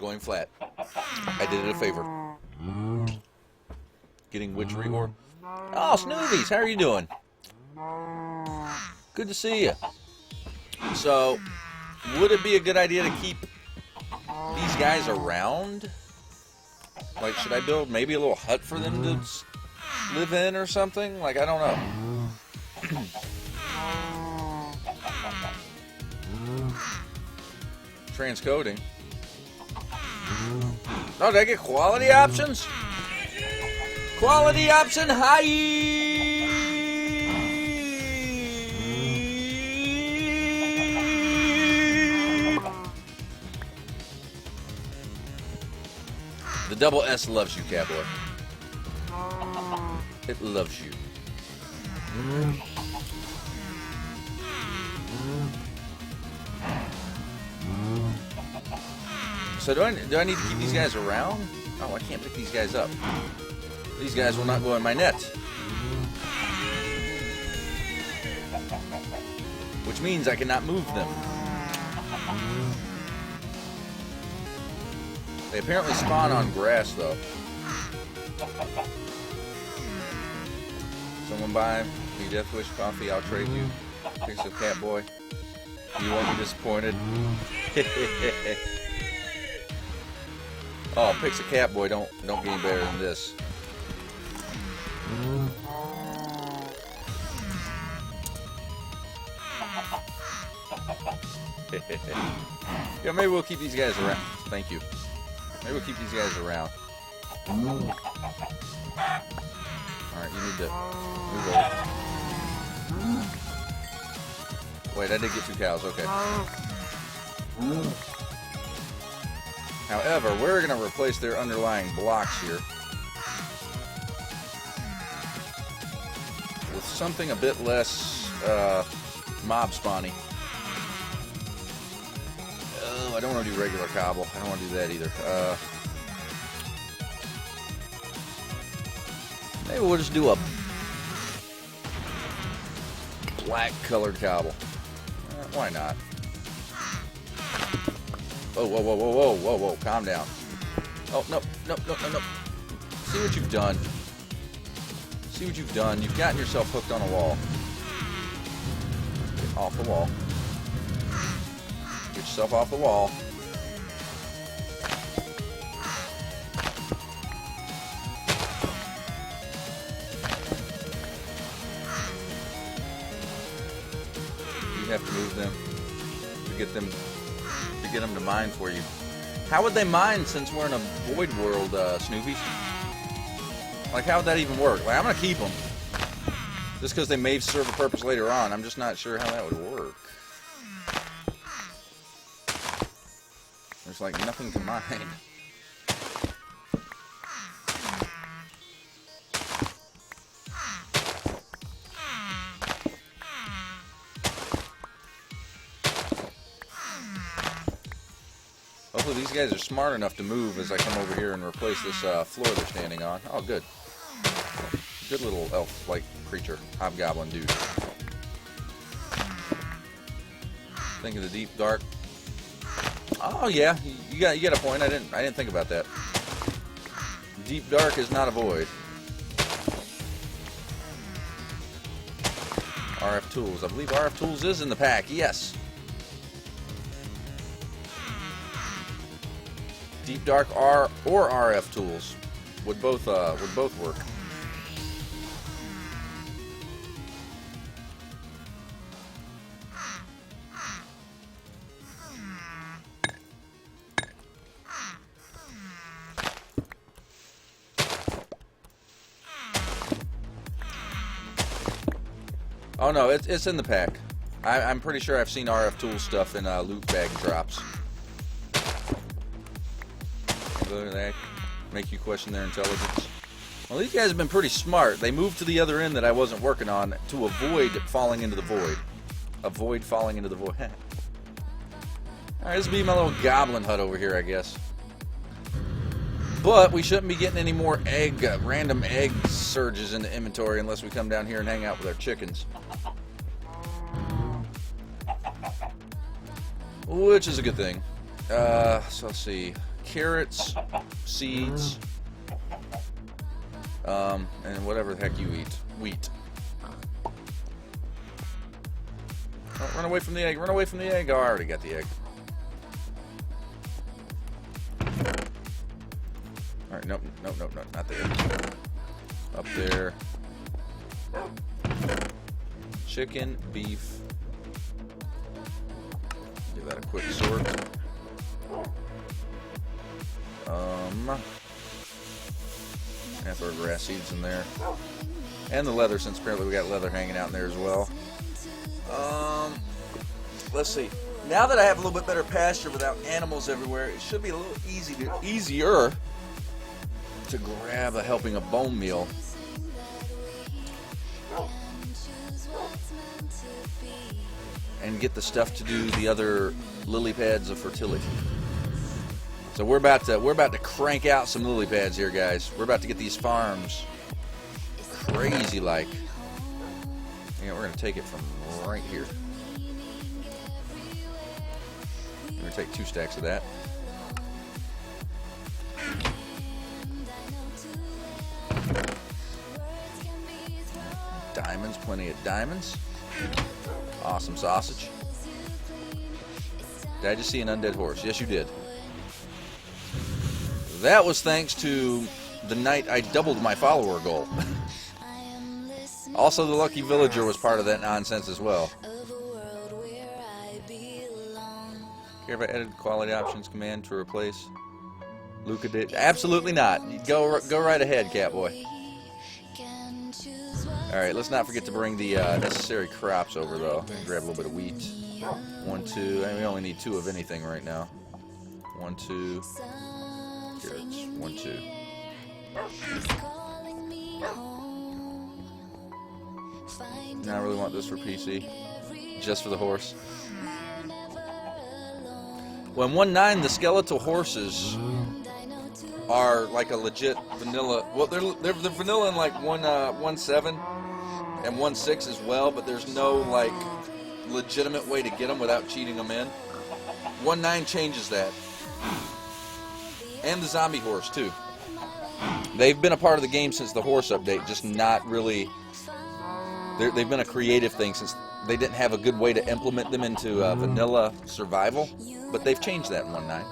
going flat. I did it a favor. Getting witchery orb. Oh, Snoovies, how are you doing? Good to see you. So, would it be a good idea to keep these guys around? Like, should I build maybe a little hut for them to live in or something? Like, I don't know. Transcoding. Oh, did I get quality options? Quality option high! The double S loves you, Catboy. It loves you. So do I need to keep these guys around? Oh, I can't pick these guys up. These guys will not go in my net. Which means I cannot move them. They apparently spawn on grass, though. Someone buy me Death Wish coffee, I'll trade you. Piece of Catboy. You won't be disappointed. Oh, Pix a Catboy don't get any better than this. Yeah, maybe we'll keep these guys around. Thank you. Maybe we'll keep these guys around. Alright, you need to move over. Wait, I did get 2 cows, okay. However, we're going to replace their underlying blocks here with something a bit less mob spawny. Oh, I don't want to do regular cobble. I don't want to do that either. Maybe we'll just do a black colored cobble. Why not? Oh, whoa, whoa, whoa, whoa, whoa, whoa, calm down. Oh, no, no, no, no, no. See what you've done. See what you've done. You've gotten yourself hooked on a wall. Get off the wall. Get yourself off the wall. You have to move them to get them to mine for you. How would they mine since we're in a void world, Snoovies? Like, how would that even work? Like, I'm gonna keep them just because they may serve a purpose later on. I'm just not sure how that would work. There's like nothing to mine. Hopefully these guys are smart enough to move as I come over here and replace this floor they're standing on. Oh, good. Good little elf-like creature. Hobgoblin dude. Think of the deep dark. Oh yeah, you got a point. I didn't think about that. Deep dark is not a void. RF tools. I believe RF tools is in the pack. Yes. Deep dark or RF tools would both work. Oh no, it's in the pack. I'm pretty sure I've seen RF tool stuff in loot bag drops. Look at that. Make you question their intelligence. Well, these guys have been pretty smart. They moved to the other end that I wasn't working on to avoid falling into the void. Avoid falling into the void. Alright, this will be my little goblin hut over here, I guess. But we shouldn't be getting any more random egg surges into inventory unless we come down here and hang out with our chickens. Which is a good thing. So let's see. Carrots, seeds, and whatever the heck you eat. Wheat. Oh, run away from the egg. Run away from the egg. Oh, I already got the egg. Alright, nope, nope, nope, nope, not there. Up there. Chicken, beef. Give that a quick sort. And throw grass seeds in there. And the leather, since apparently we got leather hanging out in there as well. Let's see. Now that I have a little bit better pasture without animals everywhere, it should be a little easier to grab a helping of bone meal. And get the stuff to do the other lily pads of fertility. So we're about to crank out some lily pads here, guys. We're about to get these farms crazy like. Yeah, we're gonna take it from right here. We're gonna take 2 stacks of that. Diamonds, plenty of diamonds. Awesome sausage. Did I just see an undead horse? Yes, you did. That was thanks to the night I doubled my follower goal. Also, the lucky villager was part of that nonsense as well. Care if I added quality options command to replace Luca did? Absolutely not. Go right ahead, Catboy. Alright, let's not forget to bring the necessary crops over, though. Grab a little bit of wheat. 1, 2. And we only need 2 of anything right now. 1, 2. Carrots. 1, 2. Now I really want this for PC. Just for the horse. Well, in 1.9, the skeletal horses are like a legit vanilla. Well, they're vanilla in like 1.7 and 1.6 as well, but there's no like legitimate way to get them without cheating them in. 1.9 changes that, and the zombie horse too. They've been a part of the game since the horse update, just not really. They've been a creative thing since they didn't have a good way to implement them into vanilla survival, but they've changed that in 1.9.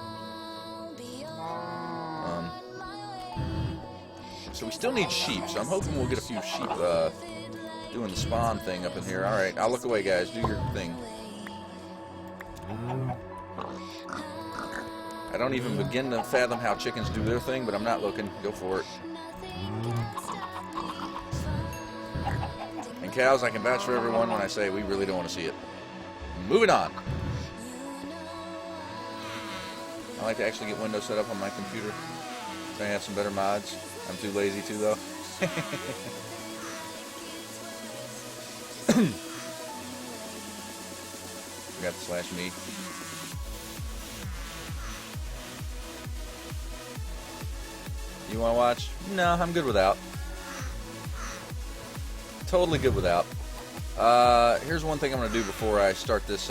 So we still need sheep, so I'm hoping we'll get a few sheep doing the spawn thing up in here. Alright, I'll look away, guys. Do your thing. I don't even begin to fathom how chickens do their thing, but I'm not looking. Go for it. And cows, I can vouch for everyone when I say we really don't want to see it. Moving on. I like to actually get Windows set up on my computer. So I have some better mods. I'm too lazy to, though. Forgot to slash me. You want to watch? No, I'm good without. Totally good without. Here's one thing I'm going to do before I start this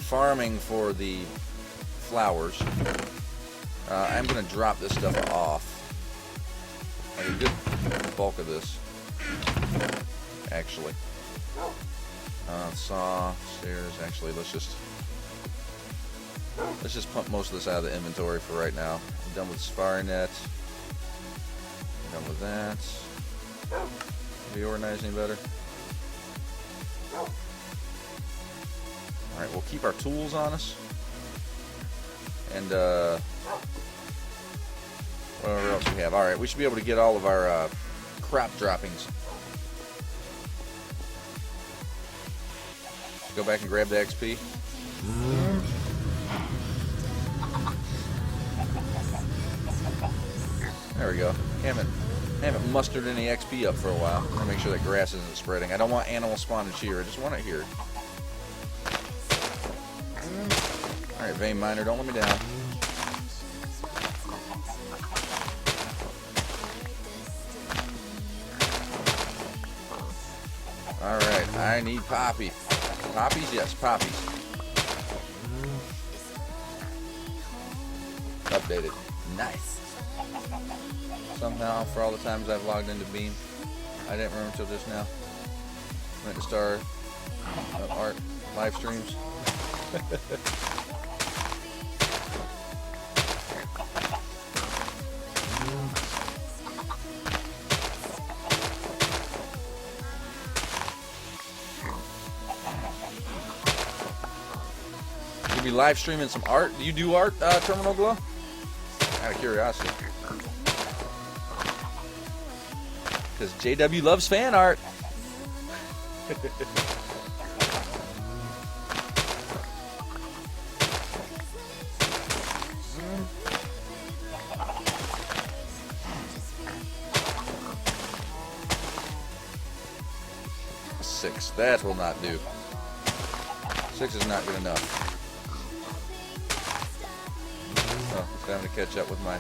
farming for the flowers. I'm going to drop this stuff off. Like a good bulk of this, actually. Saw, stairs. Actually, let's just pump most of this out of the inventory for right now. I'm done with safari net. I'm done with that. Can we organize any better? All right, we'll keep our tools on us, and whatever else we have. All right, we should be able to get all of our crop droppings. Go back and grab the XP. There we go. Haven't mustered any XP up for a while. I want to make sure that grass isn't spreading. I don't want animal spawnage here. I just want it here. All right, vein miner, don't let me down. Alright, I need poppy. Poppies? Yes, poppies. updated. Nice. Somehow, for all the times I've logged into Beam, I didn't remember until just now. Went to start art live streams. You'll be live streaming some art. Do you do art, Terminal Glow? Out of curiosity. Because JW loves fan art. Six. That will not do. 6 is not good enough. Oh, it's having to catch up with my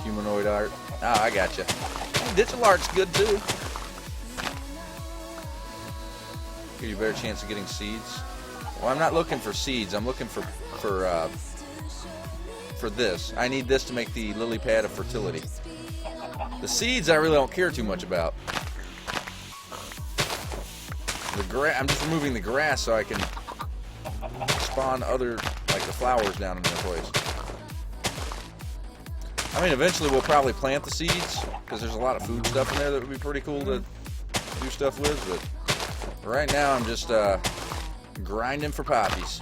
humanoid art. Ah, I gotcha. Digital art's good too. Give you a better chance of getting seeds. Well, I'm not looking for seeds. I'm looking for this. I need this to make the lily pad of fertility. The seeds I really don't care too much about. I'm just removing the grass so I can spawn other, like the flowers down in their place. I mean, eventually we'll probably plant the seeds because there's a lot of food stuff in there that would be pretty cool to do stuff with, but right now I'm just grinding for poppies.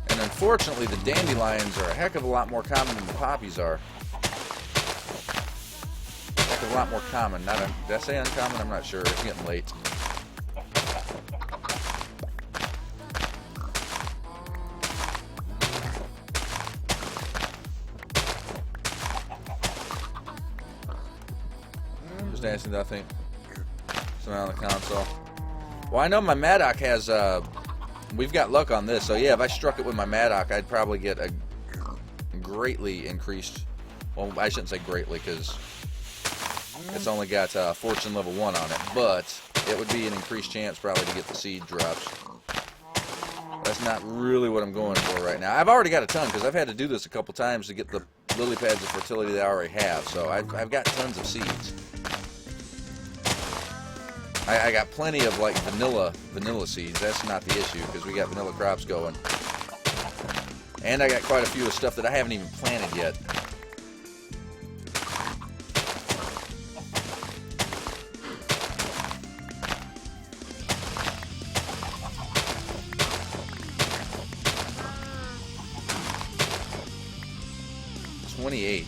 And unfortunately the dandelions are a heck of a lot more common than the poppies are. A lot more common. Did I say uncommon? I'm not sure. It's getting late. Just asking nothing. Something on the console. Well, I know my Maddock has. We've got luck on this, so yeah. If I struck it with my Maddock, I'd probably get a greatly increased. Well, I shouldn't say greatly because it's only got Fortune level 1 on it, but it would be an increased chance probably to get the seed drops. That's not really what I'm going for right now. I've already got a ton because I've had to do this a couple times to get the lily pads of fertility that I already have, so I've got tons of seeds. I got plenty of like vanilla seeds. That's not the issue because we got vanilla crops going. And I got quite a few of stuff that I haven't even planted yet.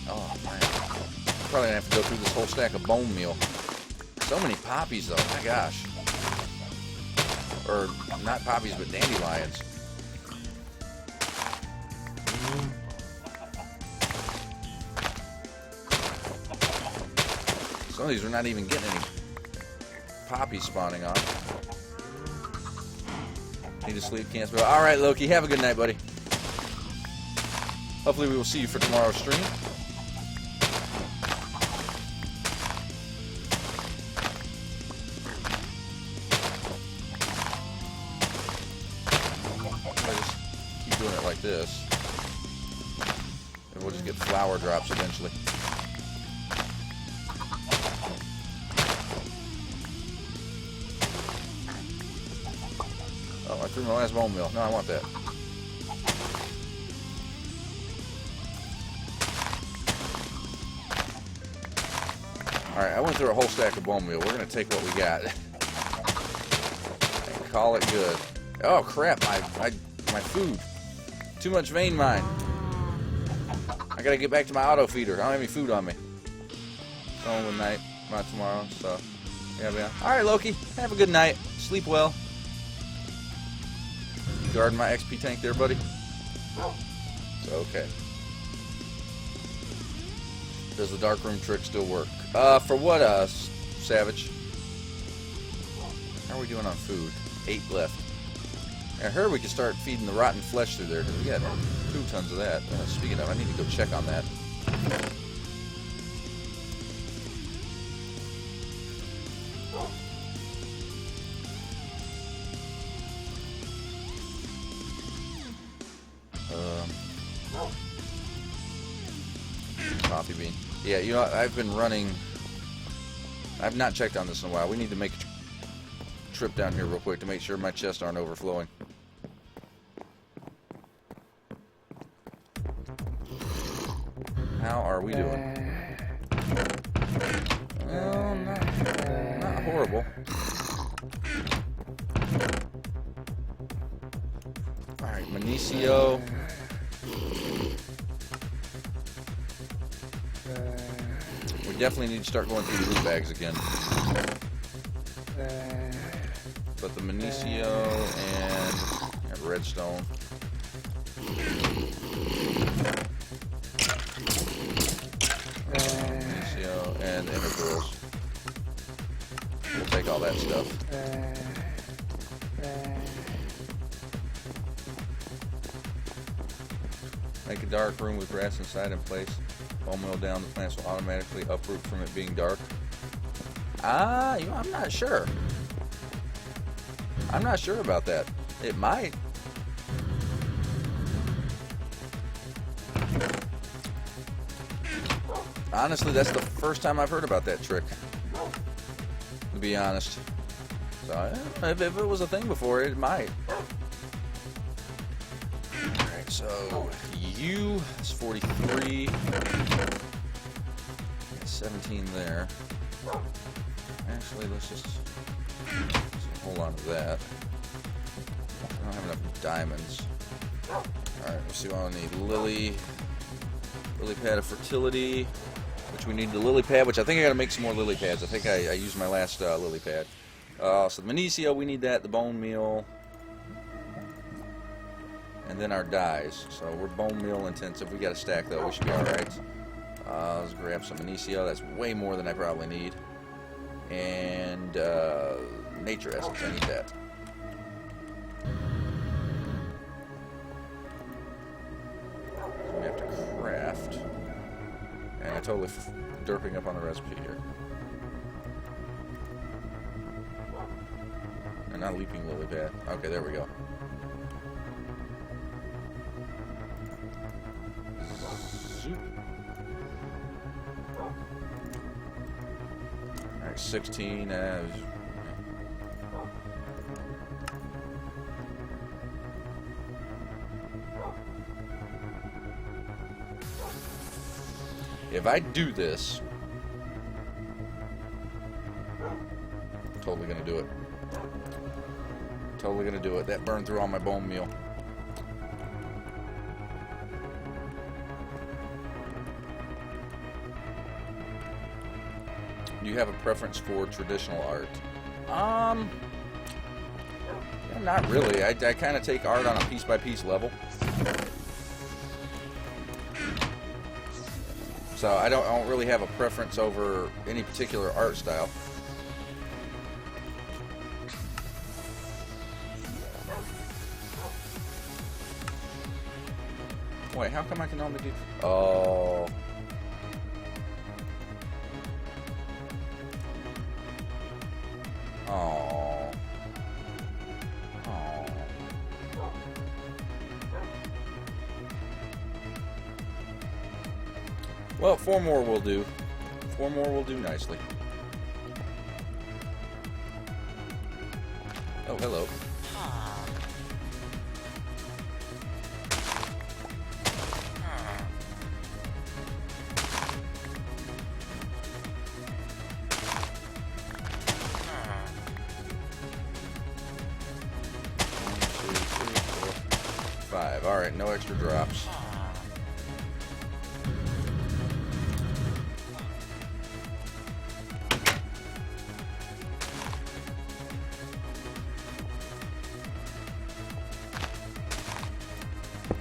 Oh man, probably gonna have to go through this whole stack of bone meal. So many poppies though, my gosh. Or not poppies, but dandelions. Some of these are not even getting any poppies spawning on. Need to sleep, can't spell. All right, Loki, have a good night, buddy. Hopefully we will see you for tomorrow's stream. I just keep doing it like this. And we'll just get flower drops eventually. Oh, I threw my last bone meal. No, I want that. Alright, I went through a whole stack of bone meal. We're going to take what we got and call it good. Oh, crap. My food. Too much vein mine. I got to get back to my auto feeder. I don't have any food on me. Going with night. Not tomorrow, so yeah. Alright, Loki. Have a good night. Sleep well. You guarding my XP tank there, buddy? It's okay. Does the dark room trick still work? For what, Savage? How are we doing on food? 8 left. I heard we could start feeding the rotten flesh through there, because we got 2 tons of that. Speaking of, I need to go check on that. coffee bean. Yeah, you know, I've been running... I've not checked on this in a while. We need to make a trip down here real quick to make sure my chests aren't overflowing. How are we doing? Well, not horrible. Alright, Minicio. We definitely need to start going through the loot bags again. But the Minicio and redstone. Minicio and inner pearls. We'll take all that stuff. Make a dark room with grass inside in place. Bone meal down, the plants will automatically uproot from it being dark. You know, I'm not sure. I'm not sure about that. It might. Honestly, that's the first time I've heard about that trick, to be honest. So, if it was a thing before, it might. Alright, so U is 43. Got 17 there. Actually, let's just hold on to that. I don't have enough diamonds. Alright, let's see what I need. Lily pad of fertility, which we need the lily pad, which I think I gotta make some more lily pads. I think I used my last lily pad. So the Minicio, we need that, the bone meal, and then our dyes. So we're bone meal intensive. We got a stack though, we should be alright. Let's grab some Minicio, that's way more than I probably need. And nature essence, I need that. So we have to craft. And I'm totally derping up on the recipe here. And not leaping lily pad. Okay, there we go. Zoop. Alright, 16 as... If I do this, I'm totally gonna do it. Totally gonna do it. That burned through all my bone meal. Do you have a preference for traditional art? Yeah, not really. I kind of take art on a piece-by-piece level. So I don't really have a preference over any particular art style. Wait, how come I can only do... Oh. Oh. Oh. Well, 4 more will do. 4 more will do nicely. Oh, hello. Alright, no extra drops.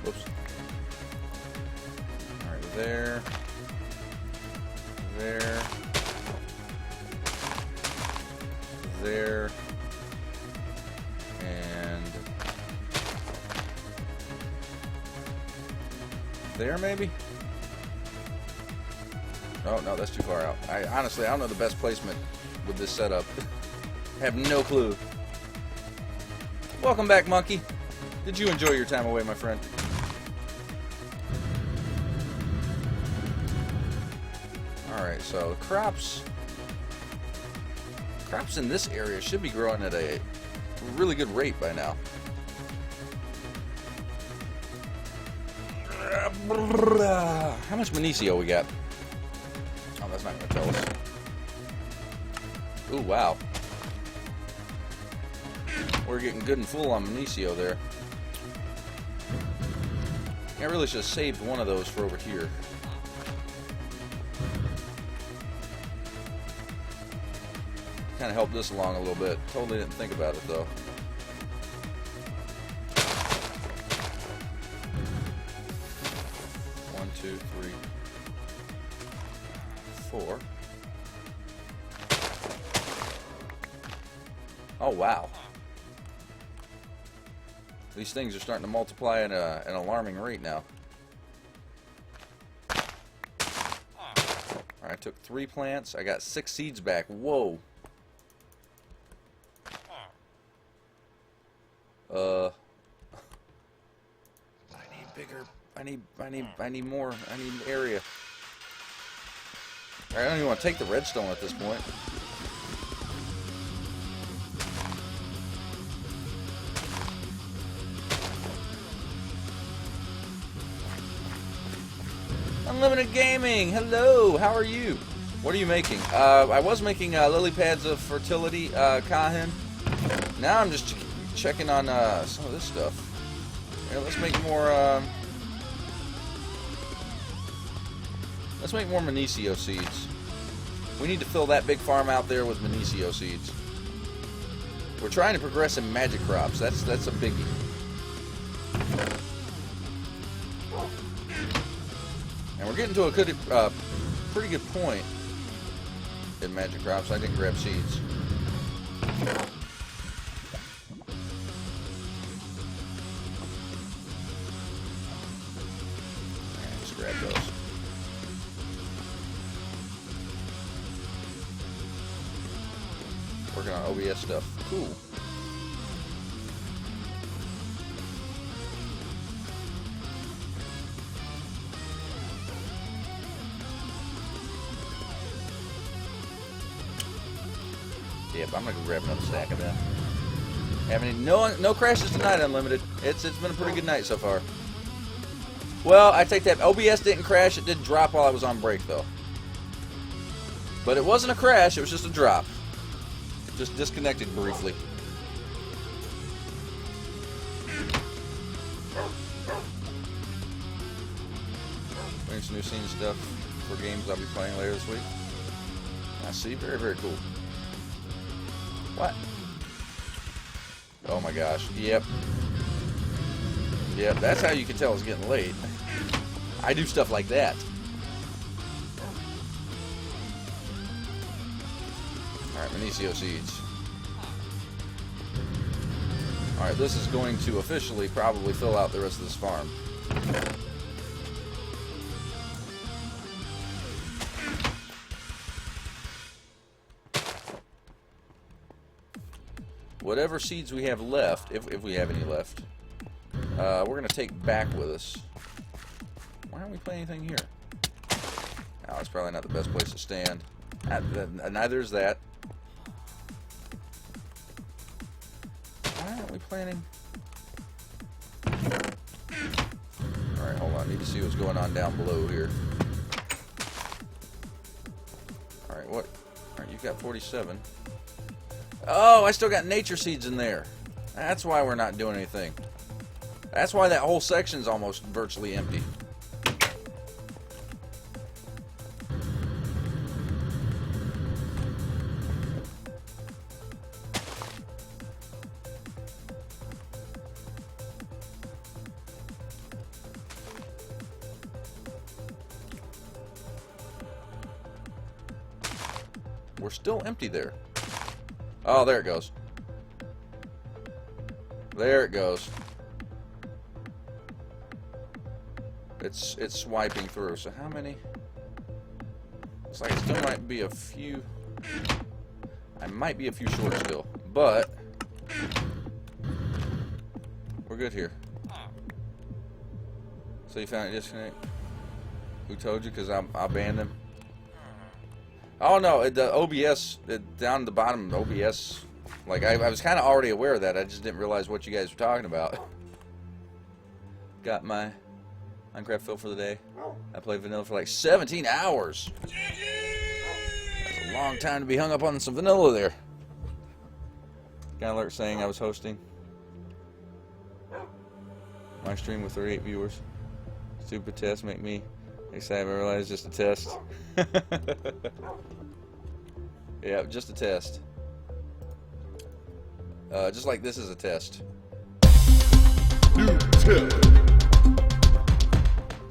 Whoops. Alright, there. There. There. And there, maybe? Oh, no, that's too far out. Honestly, I don't know the best placement with this setup. Have no clue. Welcome back, Monkey. Did you enjoy your time away, my friend? Alright, so crops in this area should be growing at a really good rate by now. How much Manesio we got? Oh, that's not going to tell us. Ooh, wow. We're getting good and full on Manesio there. I really should have saved one of those for over here. Kind of helped this along a little bit. Totally didn't think about it though. One, two, three, four. Oh wow! These things are starting to multiply at an alarming rate now. All right, I took 3 plants. I got 6 seeds back. Whoa! I need bigger. I need more. I need area. All right, I don't even want to take the redstone at this point. Unlimited Gaming, hello, how are you? What are you making? I was making lily pads of fertility, Kahin. Now I'm just checking on some of this stuff. Yeah, let's make more Manesio seeds. We need to fill that big farm out there with Manesio seeds. We're trying to progress in magic crops. That's a biggie. And we're getting to a good, pretty good point in magic crops. I didn't grab seeds. Just grab those. Working on OBS stuff. Cool. Yep, I'm gonna go grab another stack of that. Having no crashes tonight, Unlimited. It's been a pretty good night so far. Well, I take that. OBS didn't crash. It did drop while I was on break though. But it wasn't a crash. It was just a drop. Just disconnected briefly. Doing some new scene stuff for games I'll be playing later this week. I see. Very, very cool. What? Oh my gosh. Yep. Yep, that's how you can tell it's getting late. I do stuff like that. Alright, Manesio seeds. Alright, this is going to officially probably fill out the rest of this farm. Whatever seeds we have left, if we have any left, we're going to take back with us. Why aren't we playing anything here? Oh, it's probably not the best place to stand. Neither is that. Why aren't we planting? Alright, hold on. I need to see what's going on down below here. Alright, what? Alright, you've got 47. Oh, I still got nature seeds in there. That's why we're not doing anything. That's why that whole section's almost virtually empty. We're still empty there. Oh, there it goes. There it goes. It's swiping through. So how many? Looks like it still might be a few. I might be a few short still, but we're good here. So you found it disconnect? Who told you? Because I banned them. Oh no, the OBS down the bottom. OBS. Like I was kind of already aware of that. I just didn't realize what you guys were talking about. Got my Minecraft fill for the day. I played vanilla for like 17 hours. That's a long time to be hung up on some vanilla there. Got an alert saying I was hosting my stream with 38 viewers. Stupid test make me excited. I realize it's just a test. Yeah, just a test. Just like this is a test. New tip.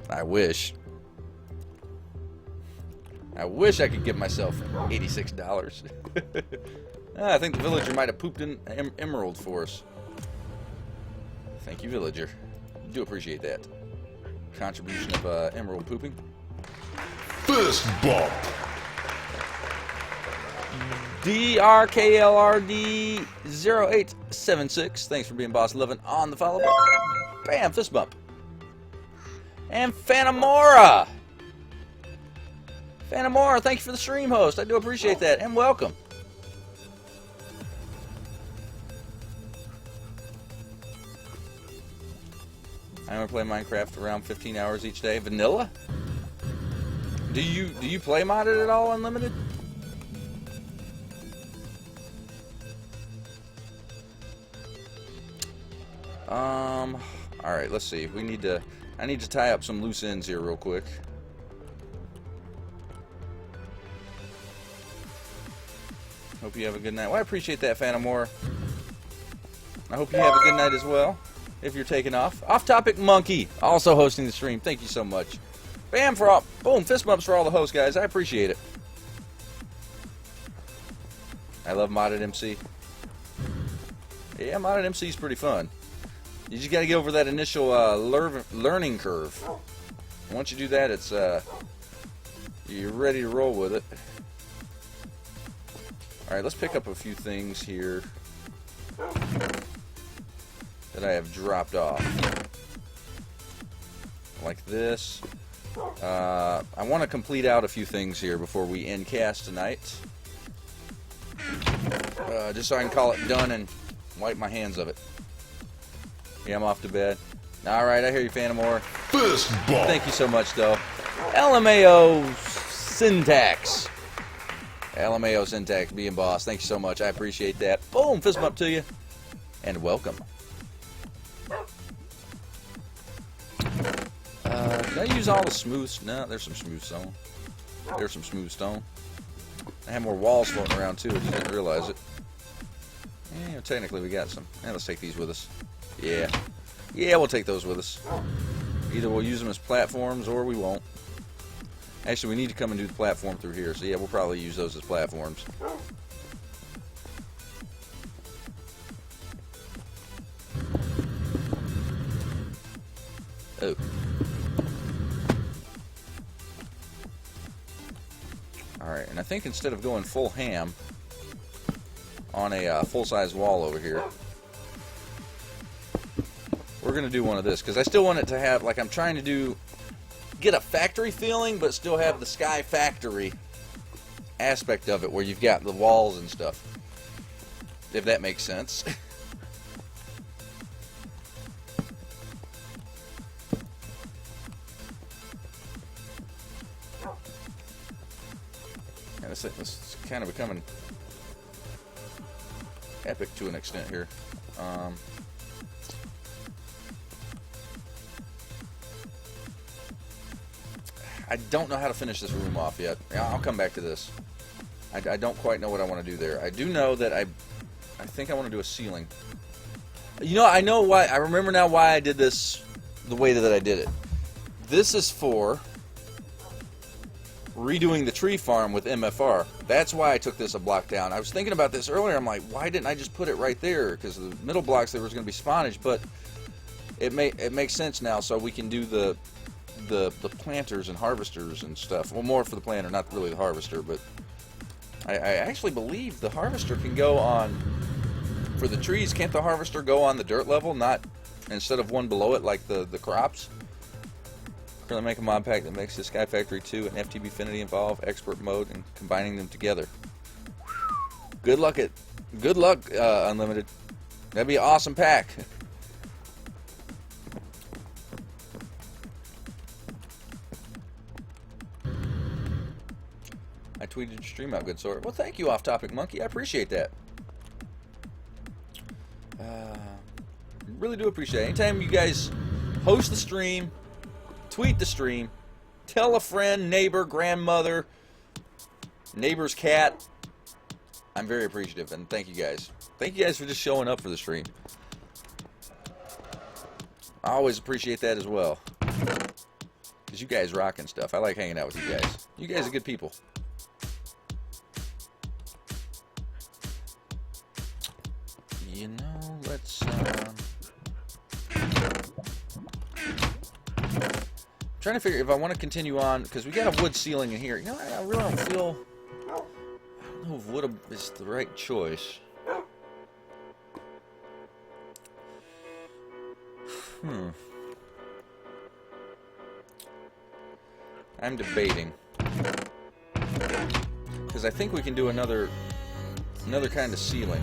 I wish I could give myself $86. I think the villager might have pooped an emerald for us. Thank you, villager. Do appreciate that contribution of emerald pooping. Fist bump. DRKLRD0876. Thanks for being boss 11 on the follow button. Bam, fist bump. And Phantomora. Phantomora, thank you for the stream host. I do appreciate that, and welcome. I'm gonna play Minecraft around 15 hours each day. Vanilla? Do you play modded at all, Unlimited? Alright, let's see. I need to tie up some loose ends here real quick. Hope you have a good night. Well, I appreciate that, Phantomora. I hope you have a good night as well. If you're taking off. Off Topic Monkey, also hosting the stream. Thank you so much. Bam for all. Boom, fist bumps for all the hosts, guys. I appreciate it. I love modded MC. Yeah, modded MC is pretty fun. You just got to get over that initial learning curve. Once you do that, it's you're ready to roll with it. All right, let's pick up a few things here that I have dropped off, like this. I want to complete out a few things here before we end cast tonight, just so I can call it done and wipe my hands of it. Yeah, I'm off to bed. All right, I hear you, Phantomora. Fist bump. Thank you so much, though. LMAO Syntax. LMAO Syntax being boss. Thank you so much. I appreciate that. Boom, fist bump to you, and welcome. Did I use all the smooth? No, there's some smooth stone. There's some smooth stone. I have more walls floating around too. I just didn't realize it. Yeah, technically we got some. Yeah, let's take these with us. Yeah, we'll take those with us. Either we'll use them as platforms or we won't. Actually, we need to come and do the platform through here. So yeah, we'll probably use those as platforms. Oh. Alright, and I think instead of going full ham on a full-size wall over here, we're going to do one of this, because I still want it to have, like I'm trying to get a factory feeling, but still have the Sky Factory aspect of it, where you've got the walls and stuff, if that makes sense. This is kind of becoming epic to an extent here. I don't know how to finish this room off yet. I'll come back to this. I don't quite know what I want to do there. I do know that I think I want to do a ceiling. You know, I know why. I remember now why I did this the way that I did it. This is for redoing the tree farm with MFR. That's why I took this a block down. I was thinking about this earlier. I'm like, why didn't I just put it right there? Because the middle blocks there was going to be spawnage, but it makes sense now. So we can do the planters and harvesters and stuff. Well, more for the planter, not really the harvester. But I actually believe the harvester can go on for the trees. Can't the harvester go on the dirt level, not instead of one below it like the crops Currently make a mod pack that makes the Sky Factory 2 and FTB-finity involve expert mode and combining them together. Good luck, Unlimited. That'd be an awesome pack. I tweeted your stream out, good sort. Well, thank you, Off Topic Monkey. I appreciate that. Really do appreciate it. Anytime you guys host the stream, tweet the stream, tell a friend, neighbor, grandmother, neighbor's cat, I'm very appreciative, and thank you guys. Thank you guys for just showing up for the stream. I always appreciate that as well. Because you guys rock and stuff. I like hanging out with you guys. You guys are good people. You know, let's... trying to figure if I want to continue on, because we got a wood ceiling in here. You know, I really don't feel... I don't know if wood is the right choice. I'm debating. Because I think we can do another kind of ceiling.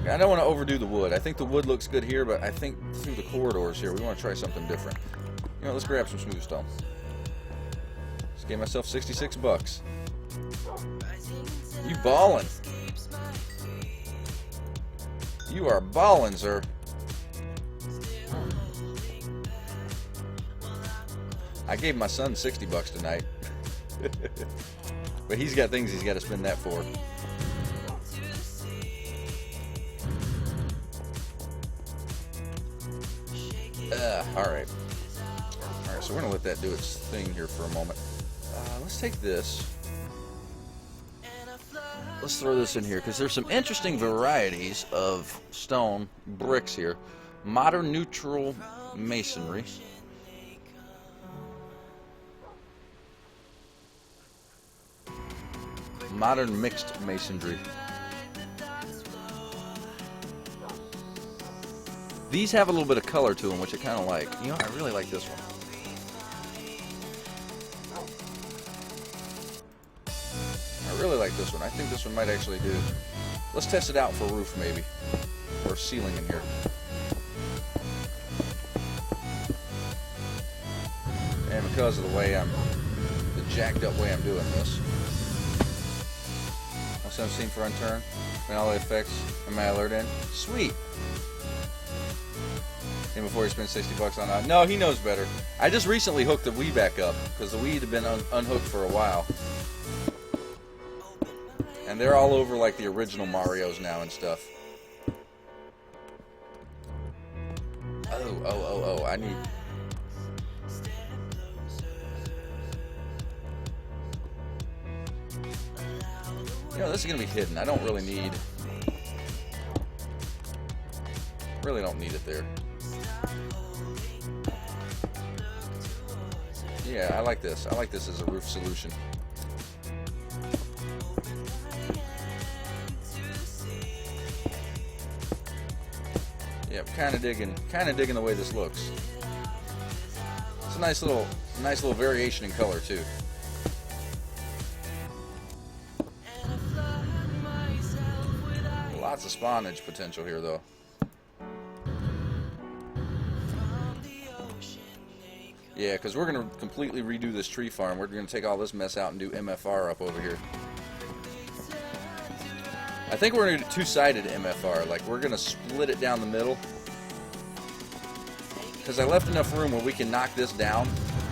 I don't want to overdo the wood. I think the wood looks good here, but I think through the corridors here, we want to try something different. You know, let's grab some smooth stone. Just gave myself 66 bucks. You ballin'. You are ballin', sir. I gave my son 60 bucks tonight. But he's got things he's got to spend that for. Alright. Alright, so we're going to let that do its thing here for a moment. Let's take this. Let's throw this in here, because there's some interesting varieties of stone bricks here. Modern neutral masonry. Modern mixed masonry. These have a little bit of color to them, which I kind of like. You know, I really like this one. I really like this one. I think this one might actually do. Let's test it out for roof, maybe. Or ceiling in here. And because of the way the jacked up way I'm doing this. 17 for unturn. And all the effects. Am I alert in? Sweet. And before he spends 60 bucks on no, he knows better. I just recently hooked the Wii back up because the Wii had been unhooked for a while. And they're all over like the original Marios now and stuff. Oh, I need... You know, this is going to be hidden. I don't really need... Really don't need it there. Yeah, I like this. I like this as a roof solution. Yeah, I'm kind of digging the way this looks. It's a nice little variation in color too. Lots of spawnage potential here, though. Yeah, because we're going to completely redo this tree farm. We're going to take all this mess out and do MFR up over here. I think we're going to do two-sided MFR. Like, we're going to split it down the middle. Because I left enough room where we can knock this down.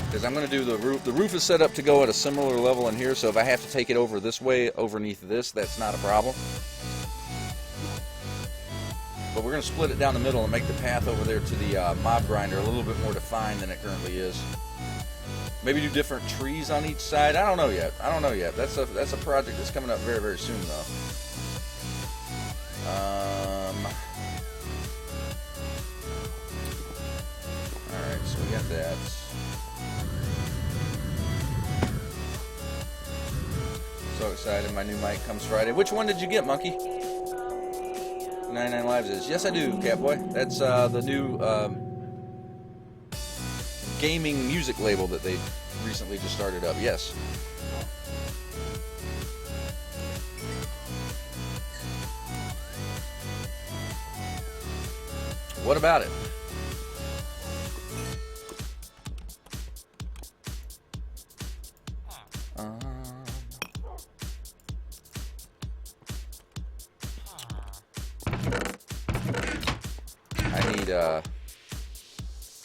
Because I'm going to do the roof. The roof is set up to go at a similar level in here, so if I have to take it over this way, underneath this, that's not a problem. But we're going to split it down the middle and make the path over there to the mob grinder a little bit more defined than it currently is. Maybe do different trees on each side. I don't know yet. That's a project that's coming up very, very soon, though. Alright, so we got that. So excited. My new mic comes Friday. Which one did you get, Monkey? 99 Lives is. Yes, I do, Catboy. That's the new gaming music label that they recently just started up. Yes. What about it?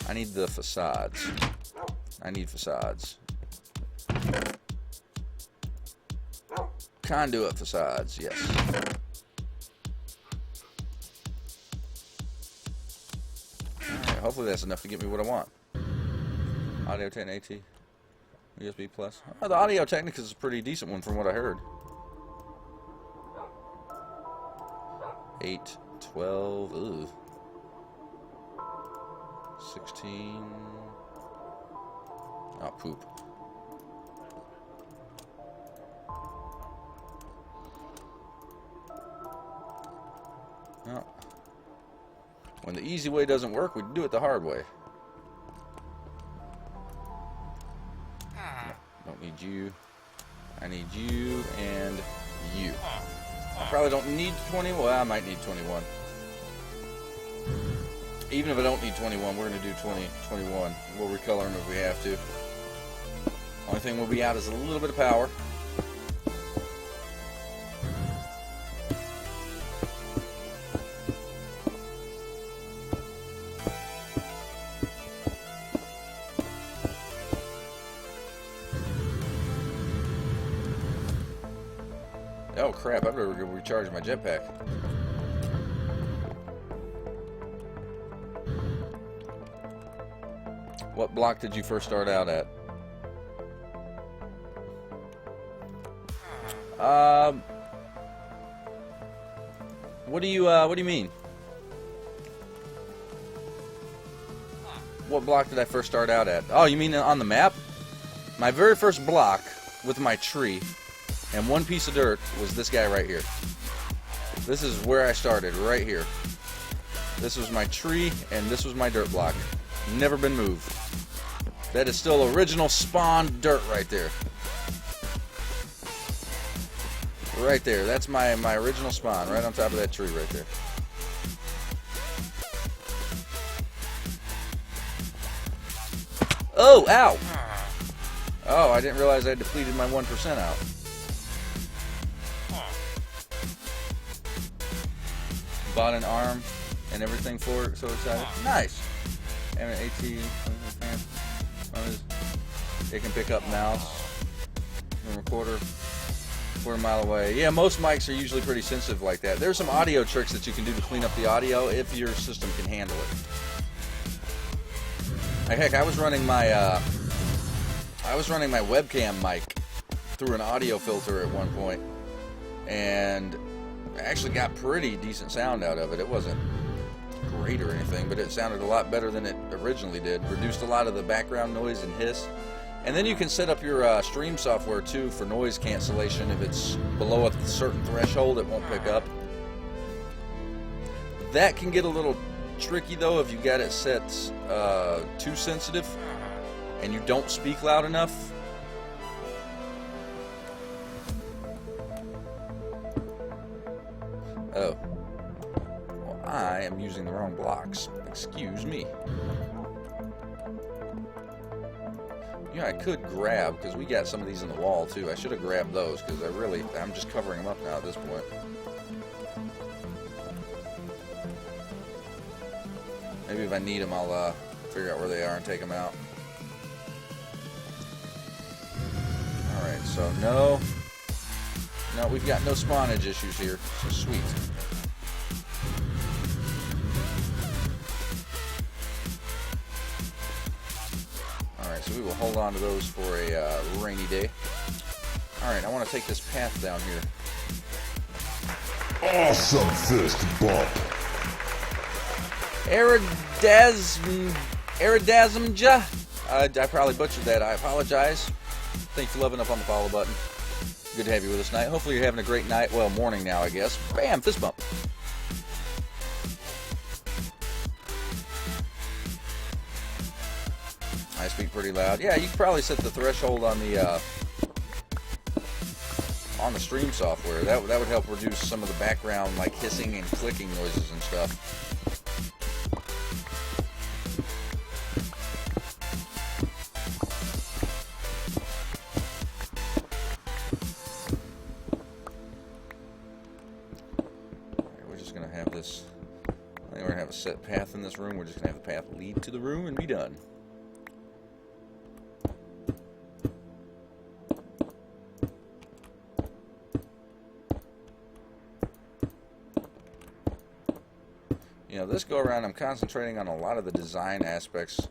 I need the facades. I need facades. Conduit facades, yes. Alright, hopefully that's enough to get me what I want. Audio Technica AT. USB Plus. Oh, the Audio Technica is a pretty decent one from what I heard. 8, 12, ugh. 16. Oh, poop. Oh. When the easy way doesn't work, we do it the hard way. No, don't need you. I need you and you. I probably don't need 20. Well, I might need 21. Even if I don't need 21, we're going to do 21. We'll recolor them if we have to. Only thing we'll be out is a little bit of power. Oh crap, I better go recharge my jetpack. What block did you first start out at? What do you mean? What block did I first start out at? Oh, you mean on the map? My very first block with my tree and one piece of dirt was this guy right here. This is where I started, right here. This was my tree and this was my dirt block. Never been moved. That is still original spawn dirt right there. Right there. That's my original spawn, right on top of that tree right there. Oh, ow! Oh, I didn't realize I had depleted my 1% out. Bought an arm and everything for it, so excited. Nice! And an AT, it can pick up mouse and recorder quarter mile away. Yeah, most mics are usually pretty sensitive like that. There's some audio tricks that you can do to clean up the audio if your system can handle it. Heck, I was running my webcam mic through an audio filter at one point, and I actually got pretty decent sound out of it. It wasn't great or anything, but it sounded a lot better than it originally did. Reduced a lot of the background noise and hiss. And then you can set up your stream software too for noise cancellation. If it's below a certain threshold, it won't pick up. That can get a little tricky though if you got it set too sensitive and you don't speak loud enough. Oh. Well, I am using the wrong blocks. Excuse me. Yeah, I could grab, because we got some of these in the wall too. I should have grabbed those, because I'm just covering them up now at this point. Maybe if I need them, I'll figure out where they are and take them out. Alright, so no, we've got no spawnage issues here, so sweet. So we will hold on to those for a rainy day. Alright, I want to take this path down here. Awesome fist bump. Aerodasmja. I probably butchered that. I apologize. Thanks for loving up on the follow button. Good to have you with us tonight. Hopefully you're having a great night. Well, morning now, I guess. Bam! Fist bump. I I speak pretty loud. Yeah, you can probably set the threshold on the stream software. That would help reduce some of the background, like hissing and clicking noises and stuff. We're just gonna have this. I think we're gonna have a set path in this room. We're just gonna have the path lead to the room and be done. You know, this go around I'm concentrating on a lot of the design aspects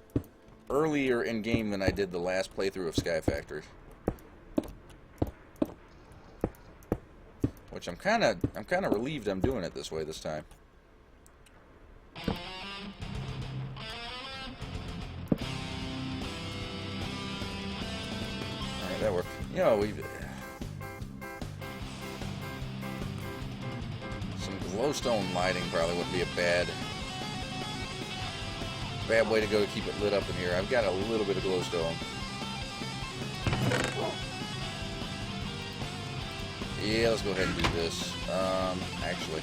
earlier in game than I did the last playthrough of Sky Factory. Which I'm kind of relieved I'm doing it this way this time. Alright, that worked. You know, some glowstone lighting probably would be a bad way to go to keep it lit up in here. I've got a little bit of glowstone. Yeah, let's go ahead and do this. Actually,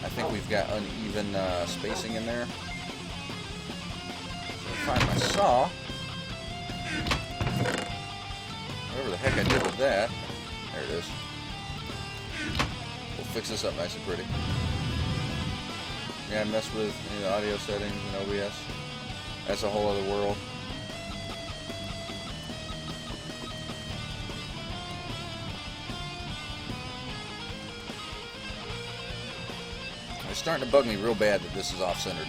I think we've got uneven spacing in there. I'll find my saw. Whatever the heck I did with that. There it is. We'll fix this up nice and pretty. Yeah, I mess with the audio settings in OBS. That's a whole other world. It's starting to bug me real bad that this is off-centered.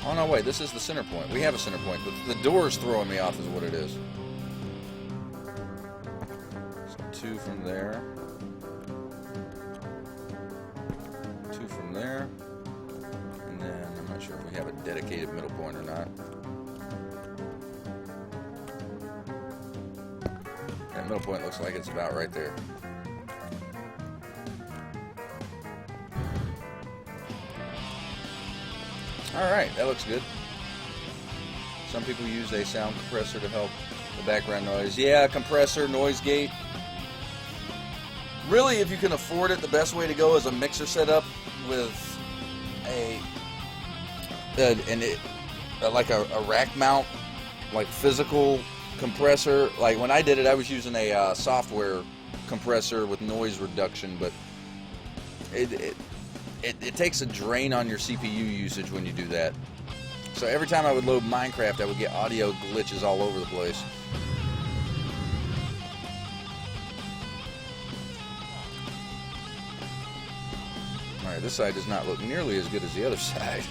Oh no, wait, this is the center point. We have a center point, but the door is throwing me off is what it is. So 2 from there. 2 from there. And then I'm not sure if we have a dedicated middle point or not. That middle point looks like it's about right there. Alright, that looks good. Some people use a sound compressor to help the background noise. Yeah, compressor, noise gate. Really, if you can afford it, the best way to go is a mixer setup with like a rack mount, like physical compressor. Like when I did it, I was using a software compressor with noise reduction, but it takes a drain on your CPU usage when you do that. So every time I would load Minecraft, I would get audio glitches all over the place. Alright, this side does not look nearly as good as the other side.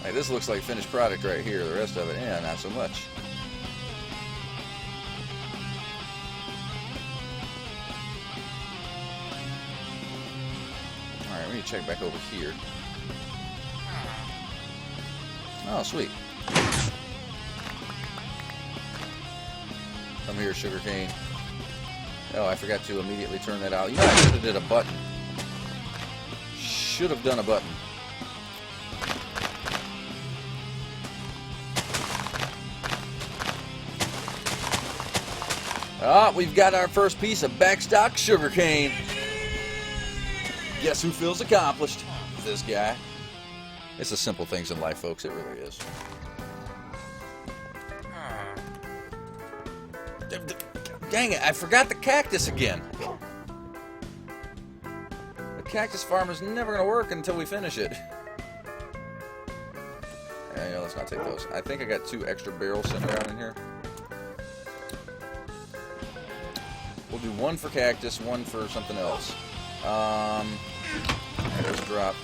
Like, this looks like finished product right here. The rest of it, yeah, not so much. Alright, we need to check back over here. Oh, sweet. Come here, sugarcane. Oh, I forgot to immediately turn that out. You know, I should have did a button. Should have done a button. Ah, we've got our first piece of backstock sugarcane. Guess who feels accomplished? This guy. It's the simple things in life, folks. It really is. Dang it, I forgot the cactus again. The cactus farm is never going to work until we finish it. Yeah, let's not take those. I think I got 2 extra barrels sitting around in here. We'll do 1 for cactus, 1 for something else. Alright, let's drop.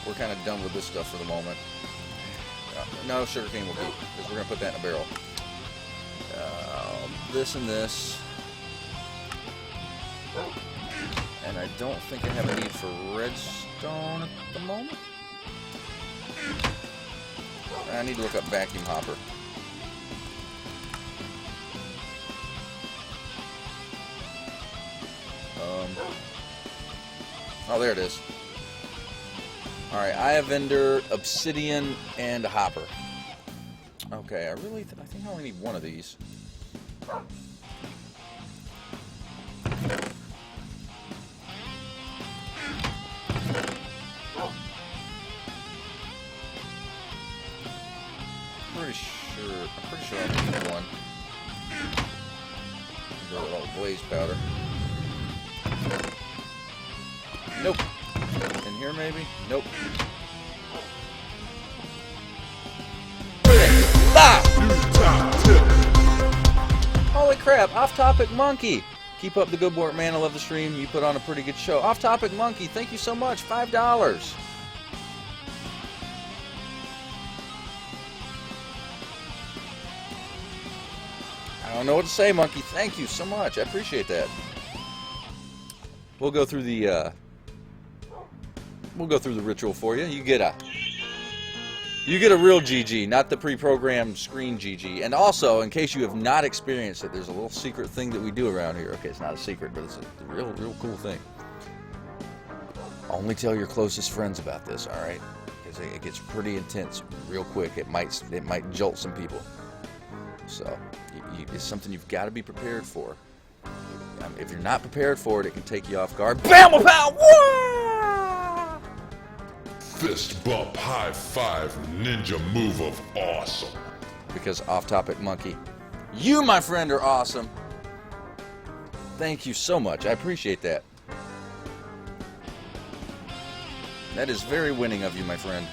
We're kind of done with this stuff for the moment. No, sugarcane will keep, because we're going to put that in a barrel. This and this. And I don't think I have a need for redstone at the moment. I need to look up vacuum hopper. Oh, there it is. Alright, I have vendor, obsidian, and a hopper. Okay, I think I only need one of these. I'm pretty sure I need one. Go with all the blaze powder. Nope. In here maybe? Nope. Ah! Holy crap, Off-Topic Monkey! Keep up the good work, man. I love the stream. You put on a pretty good show. Off-Topic Monkey, thank you so much. $5. I don't know what to say, Monkey. Thank you so much. I appreciate that. We'll go through the ritual for you. You get a real GG, not the pre-programmed screen GG. And also, in case you have not experienced it, there's a little secret thing that we do around here. Okay, it's not a secret, but it's a real cool thing. Only tell your closest friends about this, all right? Because it gets pretty intense real quick. It might jolt some people. So it's something you've got to be prepared for. If you're not prepared for it, it can take you off guard. Bam! Pow! Whoa! Fist bump, high five, ninja move of awesome. Because Off-Topic Monkey, you, my friend, are awesome. Thank you so much. I appreciate that. That is very winning of you, my friend.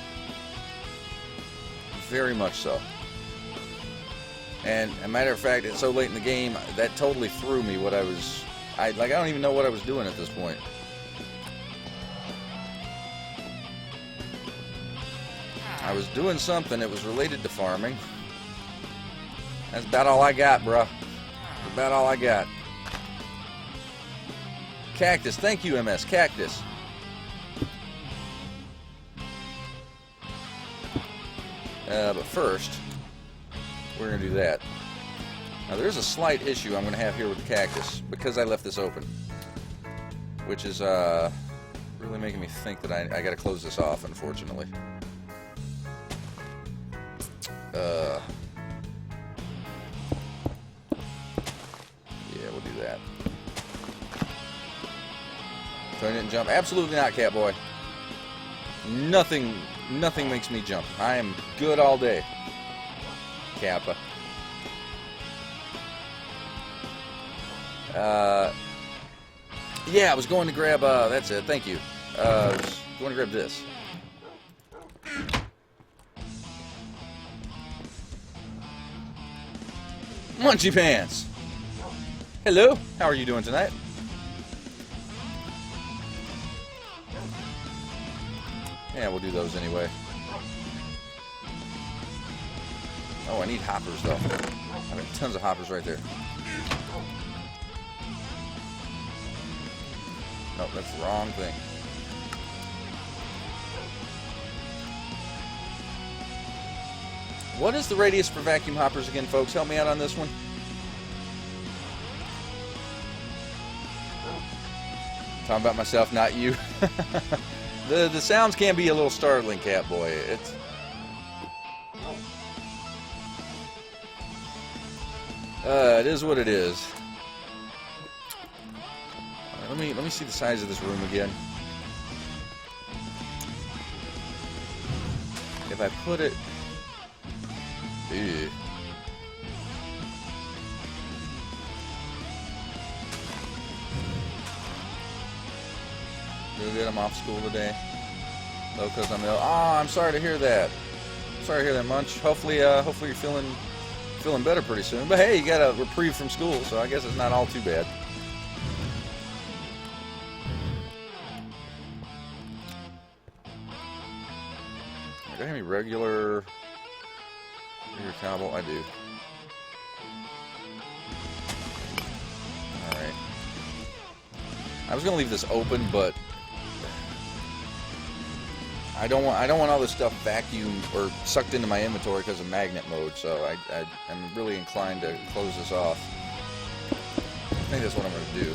Very much so. And a matter of fact, it's so late in the game, that totally threw me what I don't even know what I was doing at this point. I was doing something that was related to farming. That's about all I got, bruh. That's about all I got. Cactus, thank you, MS. Cactus. But first, we're going to do that. Now, there's a slight issue I'm going to have here with the cactus because I left this open, which is really making me think that I got to close this off, unfortunately. Yeah, we'll do that. So I didn't jump. Absolutely not, Catboy. Nothing makes me jump. I am good all day. Kappa. Yeah, I was going to grab, that's it, thank you. I was going to grab this. Munchy Pants! Hello, how are you doing tonight? Yeah, we'll do those anyway. Oh, I need hoppers, though. I got tons of hoppers right there. Nope, that's the wrong thing. What is the radius for vacuum hoppers again, folks? Help me out on this one. Talking about myself, not you. The sounds can be a little startling, Catboy. It is what it is. Let me see the size of this room again. If I put it... Ew. Real good, I'm off school today. Low because I'm ill. Oh, I'm sorry to hear that. Sorry to hear that, Munch. Hopefully you're feeling better pretty soon. But hey, you got a reprieve from school, so I guess it's not all too bad. Do I have any regular cobble? I do. Alright. I was gonna leave this open, but I don't want all this stuff vacuumed or sucked into my inventory because of magnet mode, so I'm really inclined to close this off. I think that's what I'm going to do.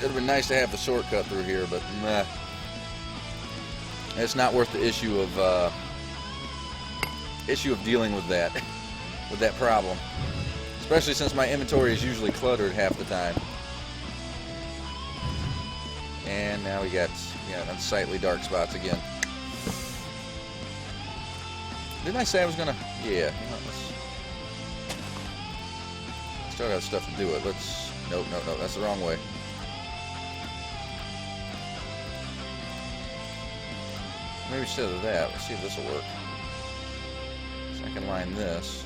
It would have been nice to have the shortcut through here, but meh. It's not worth the issue of dealing with that problem. Especially since my inventory is usually cluttered half the time. And now we got unsightly dark spots again. Didn't I say I was gonna? Yeah. Let's start out stuff to do it. Let's. Nope. That's the wrong way. Maybe instead of that, let's see if this will work. So I can line this.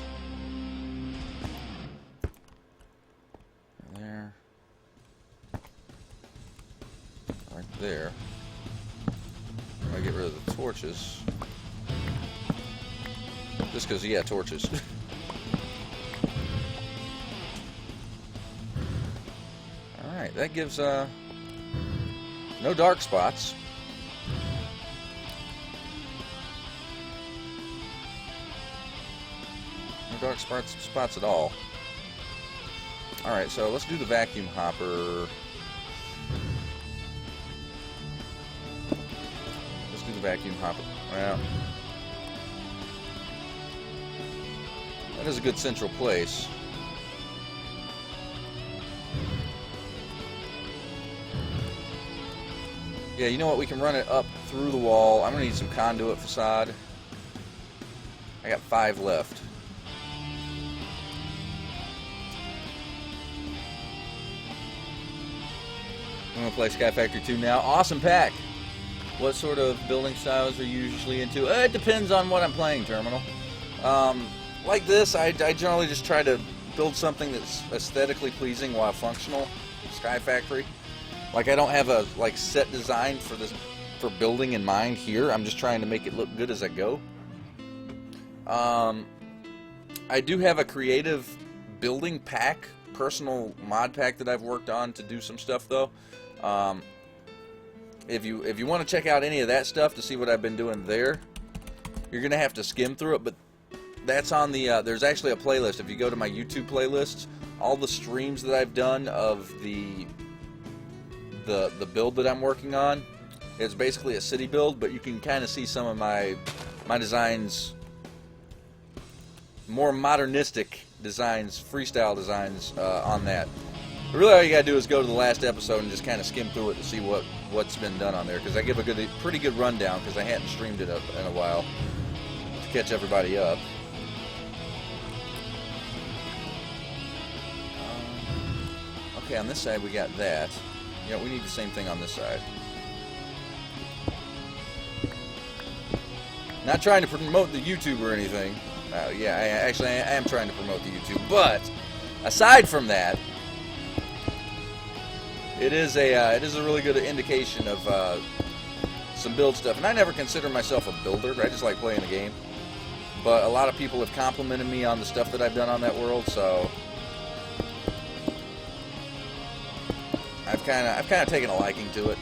There. Right there. I'm gonna get rid of the torches. Just because, yeah, torches. Alright, that gives, no dark spots. No dark spots at all. Alright, so let's do the vacuum hopper. Let's do the vacuum hopper. Well, that is a good central place. Yeah, you know what? We can run it up through the wall. I'm going to need some conduit facade. I got 5 left. I'm going to play Sky Factory 2 now. Awesome pack! What sort of building styles are you usually into? It depends on what I'm playing, Terminal. Like this, I generally just try to build something that's aesthetically pleasing while functional. Sky Factory. Like, I don't have a set design for building in mind here. I'm just trying to make it look good as I go. I do have a creative building pack, personal mod pack that I've worked on to do some stuff though. If you want to check out any of that stuff to see what I've been doing there, you're gonna have to skim through it. But that's on the there's actually a playlist. If you go to my YouTube playlists, all the streams that I've done of the build that I'm working on, it's basically a city build, but you can kind of see some of my designs, more modernistic designs, freestyle designs on that. But really all you gotta do is go to the last episode and just kind of skim through it to see what's been done on there, because I give a pretty good rundown, because I hadn't streamed it in a while to catch everybody up. Okay, on this side we got that. Yeah, we need the same thing on this side. Not trying to promote the YouTube or anything. Yeah, I am trying to promote the YouTube. But aside from that, it is a really good indication of some build stuff. And I never consider myself a builder. I just like playing the game. But a lot of people have complimented me on the stuff that I've done on that world, so I've kind of taken a liking to it.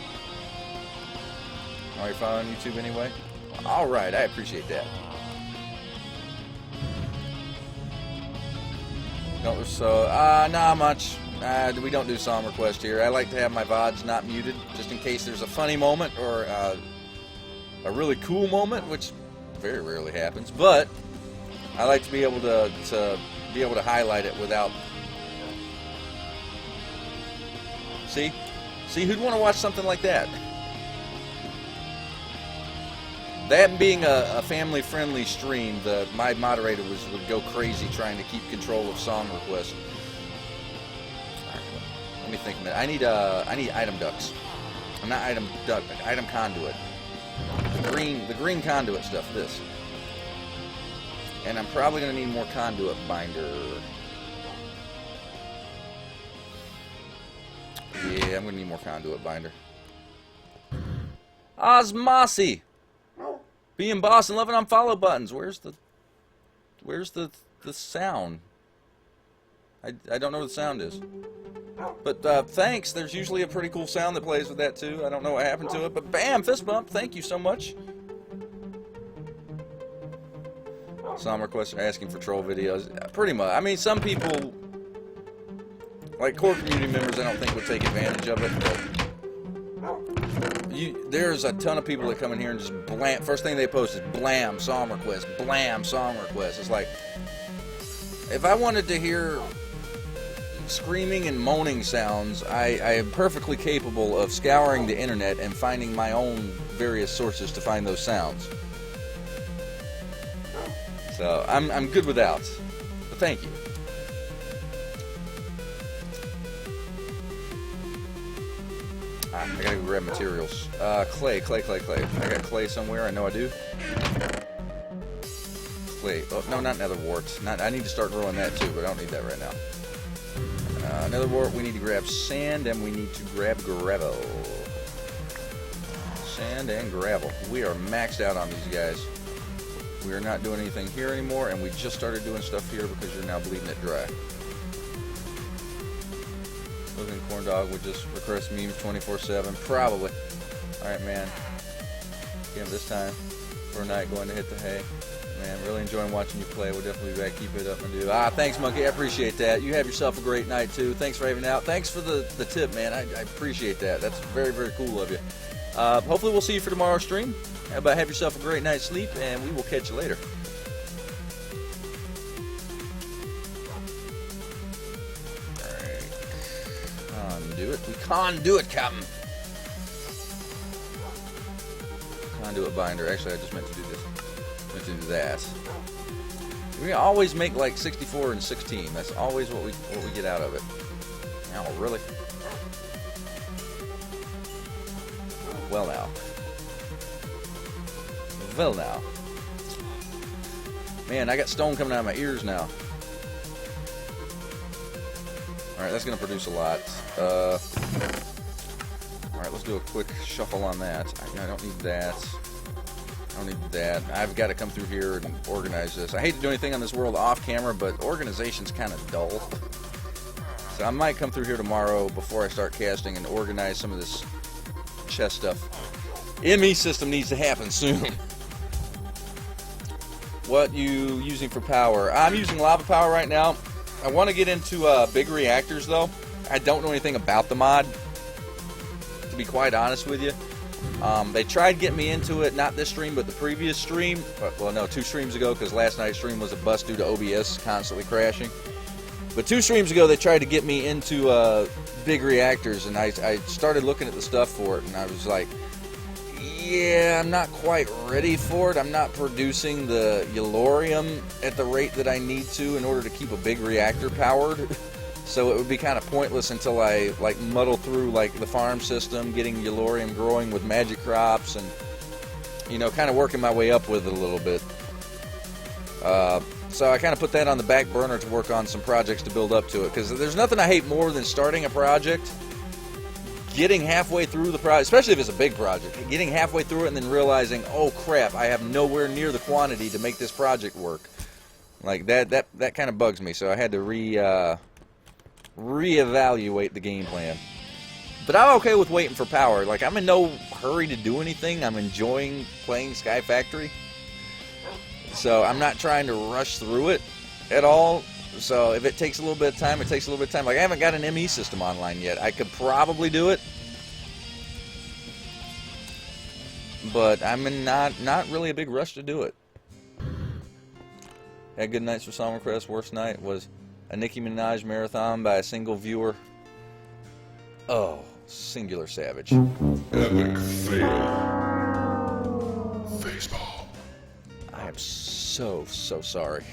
Are you following YouTube anyway? All right, I appreciate that. Not much. We don't do song request here. I like to have my VODs not muted, just in case there's a funny moment or a really cool moment, which very rarely happens. But I like to be able to highlight it without. See, who'd want to watch something like that? That being a family-friendly stream, my moderator would go crazy trying to keep control of song requests. All right, let me think a minute. I need item ducts. I'm not item duct, item conduit. The green conduit stuff. This, and I'm probably gonna need more conduit binder. Yeah, I'm gonna need more conduit binder. Osmosi! Being boss and loving on follow buttons. Where's the sound? I don't know what the sound is. But thanks. There's usually a pretty cool sound that plays with that too. I don't know what happened to it, but bam, fist bump. Thank you so much. Some requests are asking for troll videos. Pretty much. I mean, some people Like, core community members, I don't think would take advantage of it, but there's a ton of people that come in here and just blam. First thing they post is blam, song request, blam, song request. It's like, if I wanted to hear screaming and moaning sounds, I am perfectly capable of scouring the internet and finding my own various sources to find those sounds. So I'm good without. But thank you. I gotta go grab materials. Clay. I got clay somewhere. I know I do. Clay. Oh no, not nether wart. I need to start growing that too, but I don't need that right now. Nether wart. We need to grab sand and we need to grab gravel. Sand and gravel. We are maxed out on these guys. We are not doing anything here anymore, and we just started doing stuff here because you're now bleeding it dry. Looking corn dog would just request memes 24/7, probably. All right, man. Again, this time for a night going to hit the hay. Man, really enjoying watching you play. We'll definitely be back. Keep it up, my dude. Thanks, Monkey. I appreciate that. You have yourself a great night too. Thanks for having out. Thanks for the tip, man. I appreciate that. That's very, very cool of you. Hopefully, we'll see you for tomorrow's stream. Have yourself a great night's sleep, and we will catch you later. We can't do it, Captain. Conduit binder. Actually, I just meant to do this. Meant to do that. We always make like 64 and 16. That's always what we get out of it. Oh, really? Well now. Well now. Man, I got stone coming out of my ears now. Alright, that's going to produce a lot. Alright, let's do a quick shuffle on that. I don't need that. I don't need that. I've got to come through here and organize this. I hate to do anything on this world off camera, but organization's kind of dull. So I might come through here tomorrow before I start casting and organize some of this chest stuff. ME system needs to happen soon. What you using for power? I'm using lava power right now. I want to get into big reactors, though. I don't know anything about the mod, to be quite honest with you. They tried getting me into it, not this stream, but the previous stream. Well, no, 2 streams ago, because last night's stream was a bust due to OBS constantly crashing. But 2 streams ago, they tried to get me into big reactors, and I started looking at the stuff for it, and I was like, yeah, I'm not quite ready for it. I'm not producing the yellorium at the rate that I need to in order to keep a big reactor powered. So it would be kind of pointless until I like muddle through like the farm system, getting yellorium growing with magic crops, and you know, kind of working my way up with it a little bit. So I kind of put that on the back burner to work on some projects to build up to it, because there's nothing I hate more than starting a project, getting halfway through the project, especially if it's a big project, getting halfway through it and then realizing, oh crap, I have nowhere near the quantity to make this project work. Like that kind of bugs me. So I had to reevaluate the game plan. But I'm okay with waiting for power. Like, I'm in no hurry to do anything. I'm enjoying playing Sky Factory. So I'm not trying to rush through it at all. So if it takes a little bit of time, it takes a little bit of time. Like, I haven't got an ME system online yet. I could probably do it. But I'm in not really a big rush to do it. Had good nights for Song Request. Worst night was a Nicki Minaj marathon by a single viewer. Oh, singular savage. Epic fail. Facepalm. I am so sorry.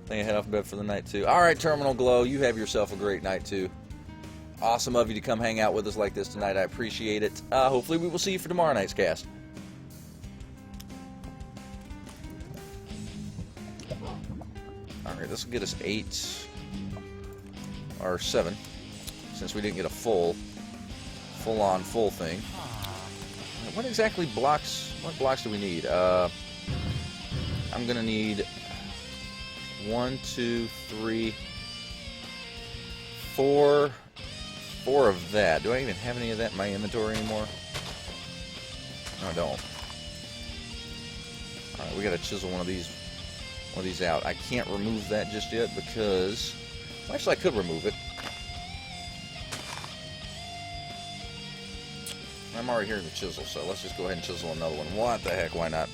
I think I head off to bed for the night too. Alright, Terminal Glow, you have yourself a great night too. Awesome of you to come hang out with us like this tonight. I appreciate it. Hopefully we will see you for tomorrow night's cast. Alright, this will get us 8 or 7, since we didn't get a full-on full thing. What exactly blocks, what blocks do we need? I'm gonna need 1, 2, 3, 4 of that. Do I even have any of that in my inventory anymore? No, I don't. Alright, we gotta chisel one of these out. I can't remove that just yet because Actually, I could remove it. I'm already here in the chisel, so let's just go ahead and chisel another one. What the heck, why not?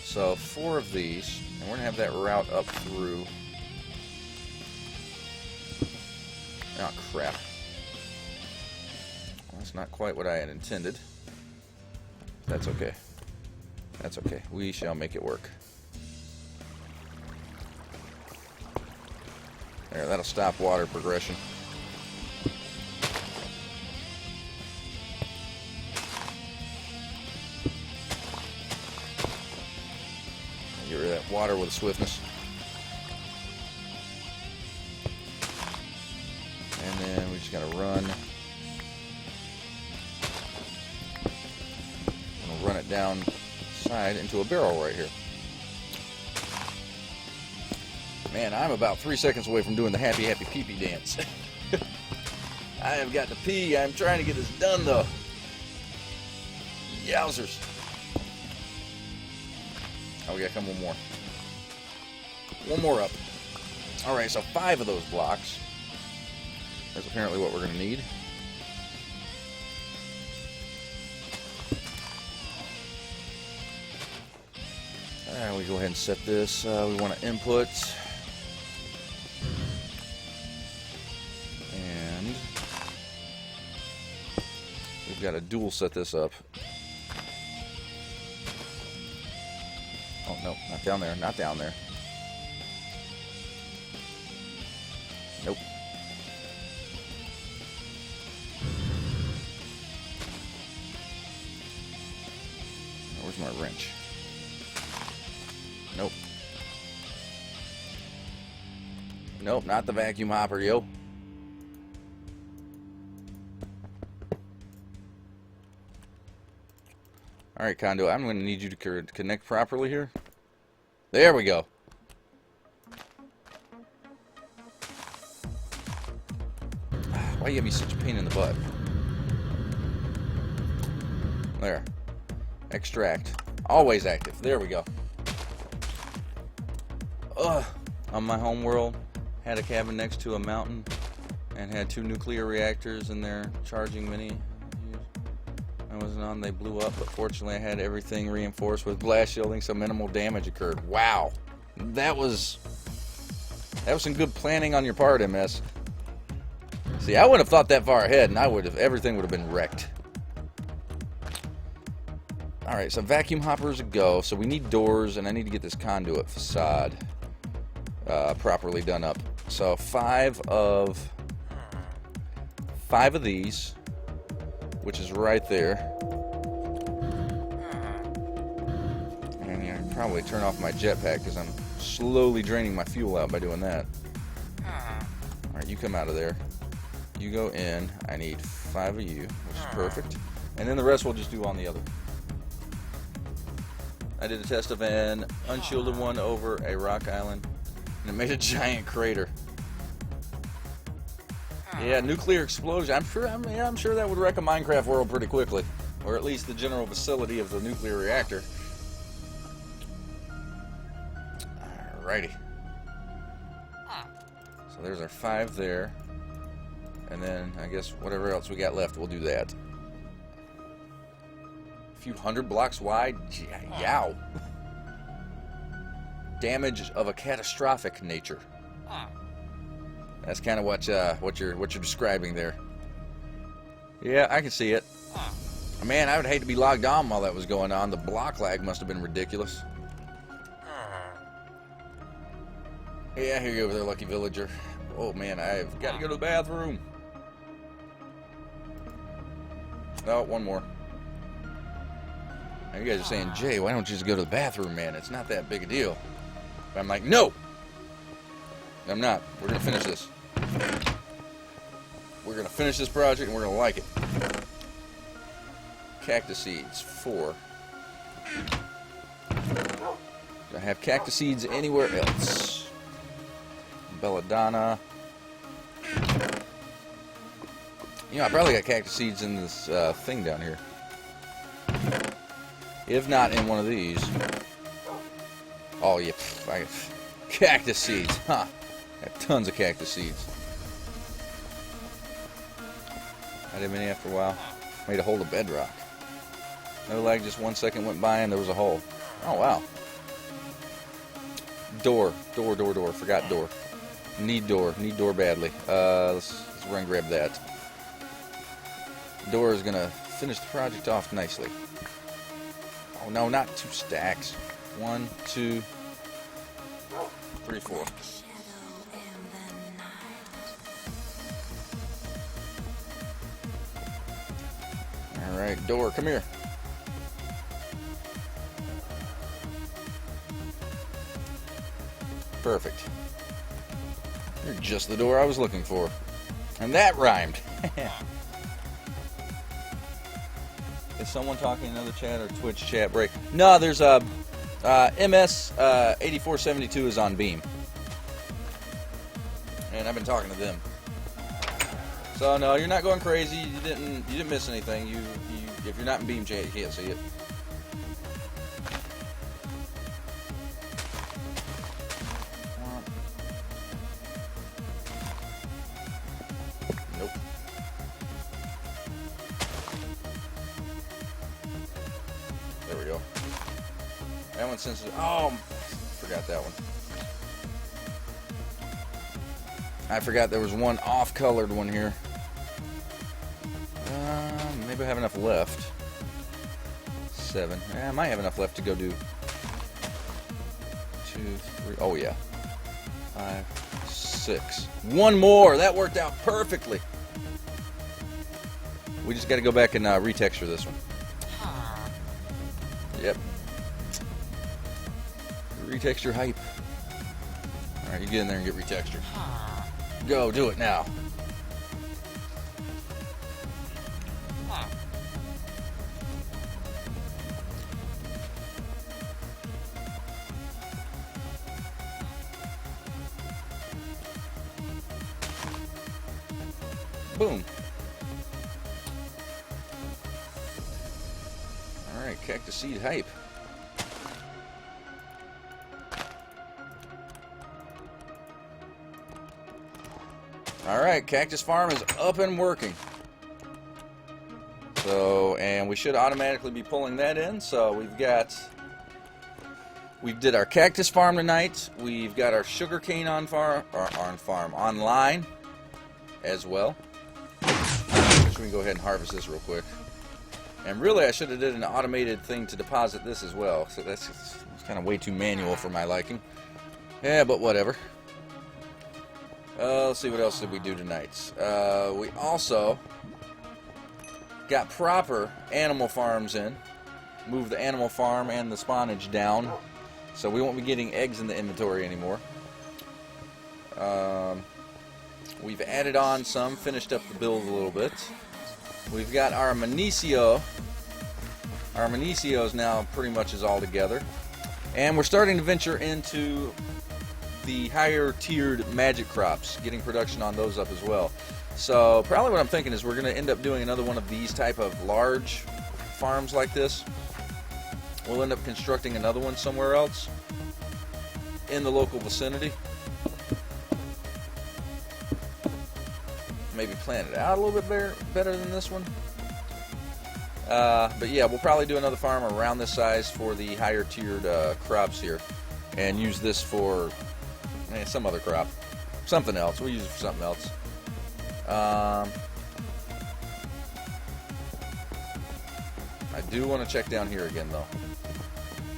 So 4 of these, and we're going to have that route up through. Oh, crap. Well, that's not quite what I had intended. That's okay. That's okay. We shall make it work. There, that'll stop water progression. Get rid of that water with swiftness. And then we just gotta run. We'll run it down side into a barrel right here. Man, I'm about 3 seconds away from doing the happy happy pee pee dance. I have got to pee. I'm trying to get this done though. Yowzers. Oh, we gotta come one more. One more up. Alright, so 5 of those blocks. That's apparently what we're gonna need. Alright, we go ahead and set this. We want to input. And we've got to dual set this up. Oh, no, not down there, not down there. Nope. Where's my wrench? Nope. Nope, not the vacuum hopper, yo. Alright, Conduit, I'm going to need you to connect properly here. There we go. Why you give me such a pain in the butt? There. Extract. Always active. There we go. Ugh. On my home world, had a cabin next to a mountain and had 2 nuclear reactors in there charging mini. I wasn't on, they blew up, but fortunately I had everything reinforced with blast shielding, so minimal damage occurred. Wow. That was some good planning on your part, MS. See, I wouldn't have thought that far ahead, and everything would have been wrecked. Alright, so vacuum hoppers a go, so we need doors, and I need to get this conduit facade properly done up. So 5 of these, which is right there. And I can probably turn off my jetpack because I'm slowly draining my fuel out by doing that. Alright, you come out of there. You go in. I need 5 of you, which is perfect. And then the rest we'll just do on the other. I did a test of an unshielded one over a rock island, and it made a giant crater. Yeah, nuclear explosion. I'm sure that would wreck a Minecraft world pretty quickly, or at least the general vicinity of the nuclear reactor. Alrighty. So there's our 5 there, and then I guess whatever else we got left, we'll do that. A few 100 blocks wide. Yow. Damage of a catastrophic nature. That's kind of what you're describing there. Yeah, I can see it. Man, I would hate to be logged on while that was going on. The block lag must have been ridiculous. Yeah, here you go there, lucky villager. Oh man, I've got to go to the bathroom. Oh, one more. Now you guys are saying, Jay, why don't you just go to the bathroom, man? It's not that big a deal. But I'm like, no! I'm not. We're going to finish this. We're going to finish this project and we're going to like it. Cactus seeds, 4. Do I have cactus seeds anywhere else? Belladonna. You know, I probably got cactus seeds in this thing down here. If not in one of these. Oh, yeah. Cactus seeds, huh? Got tons of cactus seeds. I did many after a while. Made a hole of bedrock. No lag, just 1 second went by and there was a hole. Oh, wow. Door. Forgot door. Need door badly. Let's run and grab that. Door is going to finish the project off nicely. Oh, no, not 2 stacks. 1, 2, 3, 4. Alright, door, come here. Perfect. You're just the door I was looking for. And that rhymed. Is someone talking in another chat or Twitch chat break? No, there's a MS 8472 is on Beam. And I've been talking to them. So no, you're not going crazy. You didn't miss anything. You if you're not in Beam chat, you can't see it. Nope. There we go. That one's sensitive. Oh, forgot that one. I forgot there was one off-colored one here. Maybe I have enough left. 7. I might have enough left to go do 2, 3. Oh yeah. 5, 6. One more. That worked out perfectly. We just got to go back and retexture this one. Yep. Retexture hype. All right, you get in there and get retextured. Go, do it now. Boom. Alright, cactus seed hype. Alright, Cactus Farm is up and working. So, and we should automatically be pulling that in. So we did our Cactus Farm tonight. We've got our sugarcane online as well. So we can go ahead and harvest this real quick. And really I should have did an automated thing to deposit this as well. So that's kind of way too manual for my liking. Yeah, but whatever. Let's see, what else did we do tonight? We also got proper animal farms in. Moved the animal farm and the spawnage down. So we won't be getting eggs in the inventory anymore. We've added on some, finished up the build a little bit. We've got our Minicio. Our Minicio is now pretty much is all together. And we're starting to venture into the higher tiered magic crops, getting production on those up as well. So probably what I'm thinking is we're going to end up doing another one of these type of large farms like this. We'll end up constructing another one somewhere else in the local vicinity. Maybe plan it out a little bit better than this one. But yeah, we'll probably do another farm around this size for the higher tiered crops here, and use this for some other crop, something else. We'll use it for something else. I do want to check down here again though.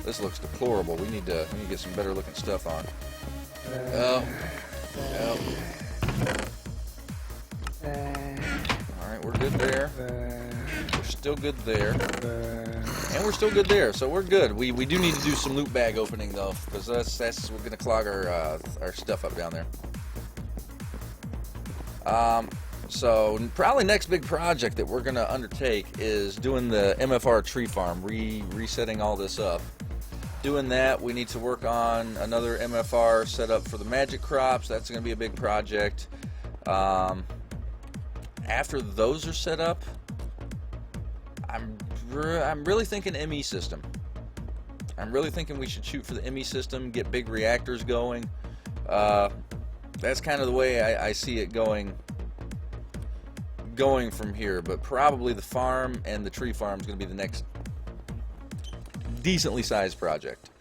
This looks deplorable. We need to get some better looking stuff on. Alright, we're good there. We're still good there. And we're still good there, so we're good. We do need to do some loot bag opening though, because that's we're gonna clog our stuff up down there. So probably next big project that we're gonna undertake is doing the MFR tree farm, resetting all this up. Doing that, we need to work on another MFR setup for the magic crops. That's gonna be a big project. After those are set up, I'm really thinking ME system. I'm really thinking we should shoot for the ME system, get big reactors going. that's kind of the way I see it going from here. But probably the farm and the tree farm is going to be the next decently sized project.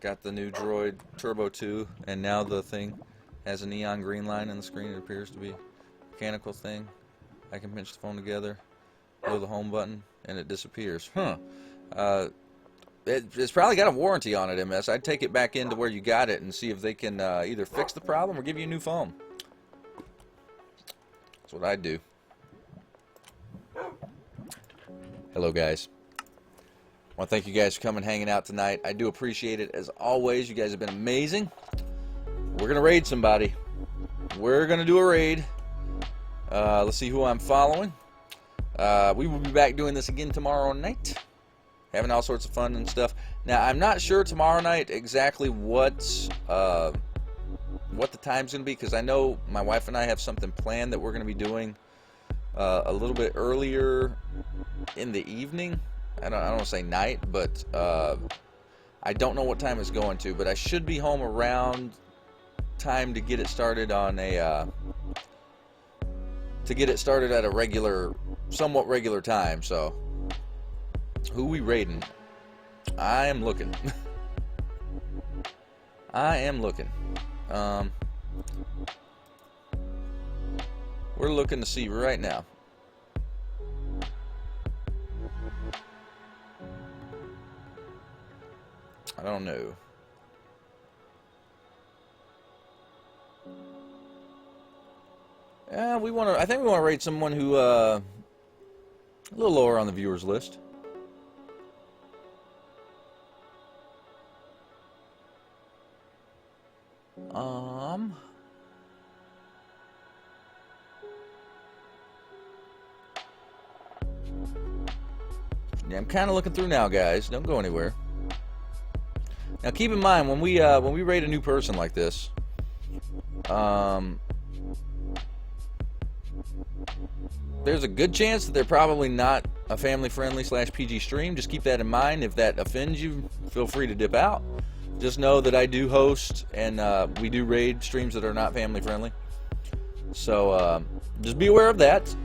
Got the new Droid Turbo 2, and now the thing has a neon green line on the screen. It appears to be a mechanical thing. I can pinch the phone together, blow the home button, and it disappears. Huh. It's probably got a warranty on it, MS. I'd take it back into where you got it and see if they can either fix the problem or give you a new phone. That's what I'd do. Hello, guys. I want to thank you guys for coming and hanging out tonight. I do appreciate it as always. You guys have been amazing. We're going to raid somebody. We're going to do a raid. Let's see who I'm following. We will be back doing this again tomorrow night. Having all sorts of fun and stuff. Now, I'm not sure tomorrow night exactly what the time's going to be, because I know my wife and I have something planned that we're going to be doing a little bit earlier in the evening. I don't want to say night, but I don't know what time it's going to, but I should be home around time to get it started on a at a regular, somewhat regular time. So who we raiding? I am looking. I am looking. We're looking to see right now. I don't know. Yeah, I think we want to rate someone who a little lower on the viewers list. Yeah, I'm kind of looking through now, guys. Don't go anywhere. Now, keep in mind when we rate a new person like this, there's a good chance that they're probably not a family-friendly / PG stream. Just keep that in mind. If that offends you, feel free to dip out. Just know that I do host and we do raid streams that are not family-friendly. So just be aware of that.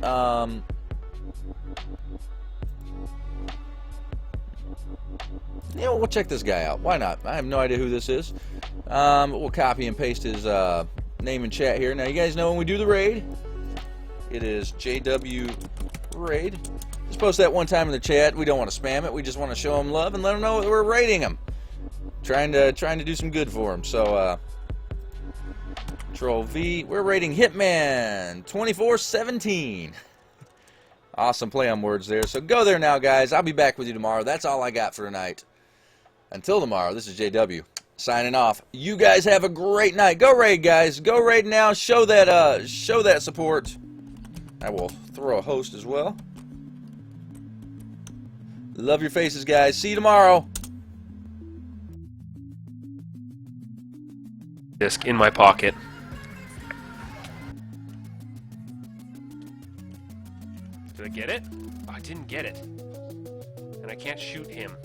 Yeah, we'll check this guy out. Why not? I have no idea who this is. We'll copy and paste his name in chat here. Now, you guys know when we do the raid, it is JW Raid. Just post that one time in the chat. We don't want to spam it. We just want to show them love and let them know that we're raiding them. Trying to do some good for them. So, Control V. We're raiding Hitman 2417. Awesome play on words there. So go there now, guys. I'll be back with you tomorrow. That's all I got for tonight. Until tomorrow, this is JW signing off. You guys have a great night. Go raid, guys. Go raid now. Show that support. I will throw a host as well. Love your faces, guys. See you tomorrow. Disc in my pocket. Did I get it? Oh, I didn't get it. And I can't shoot him.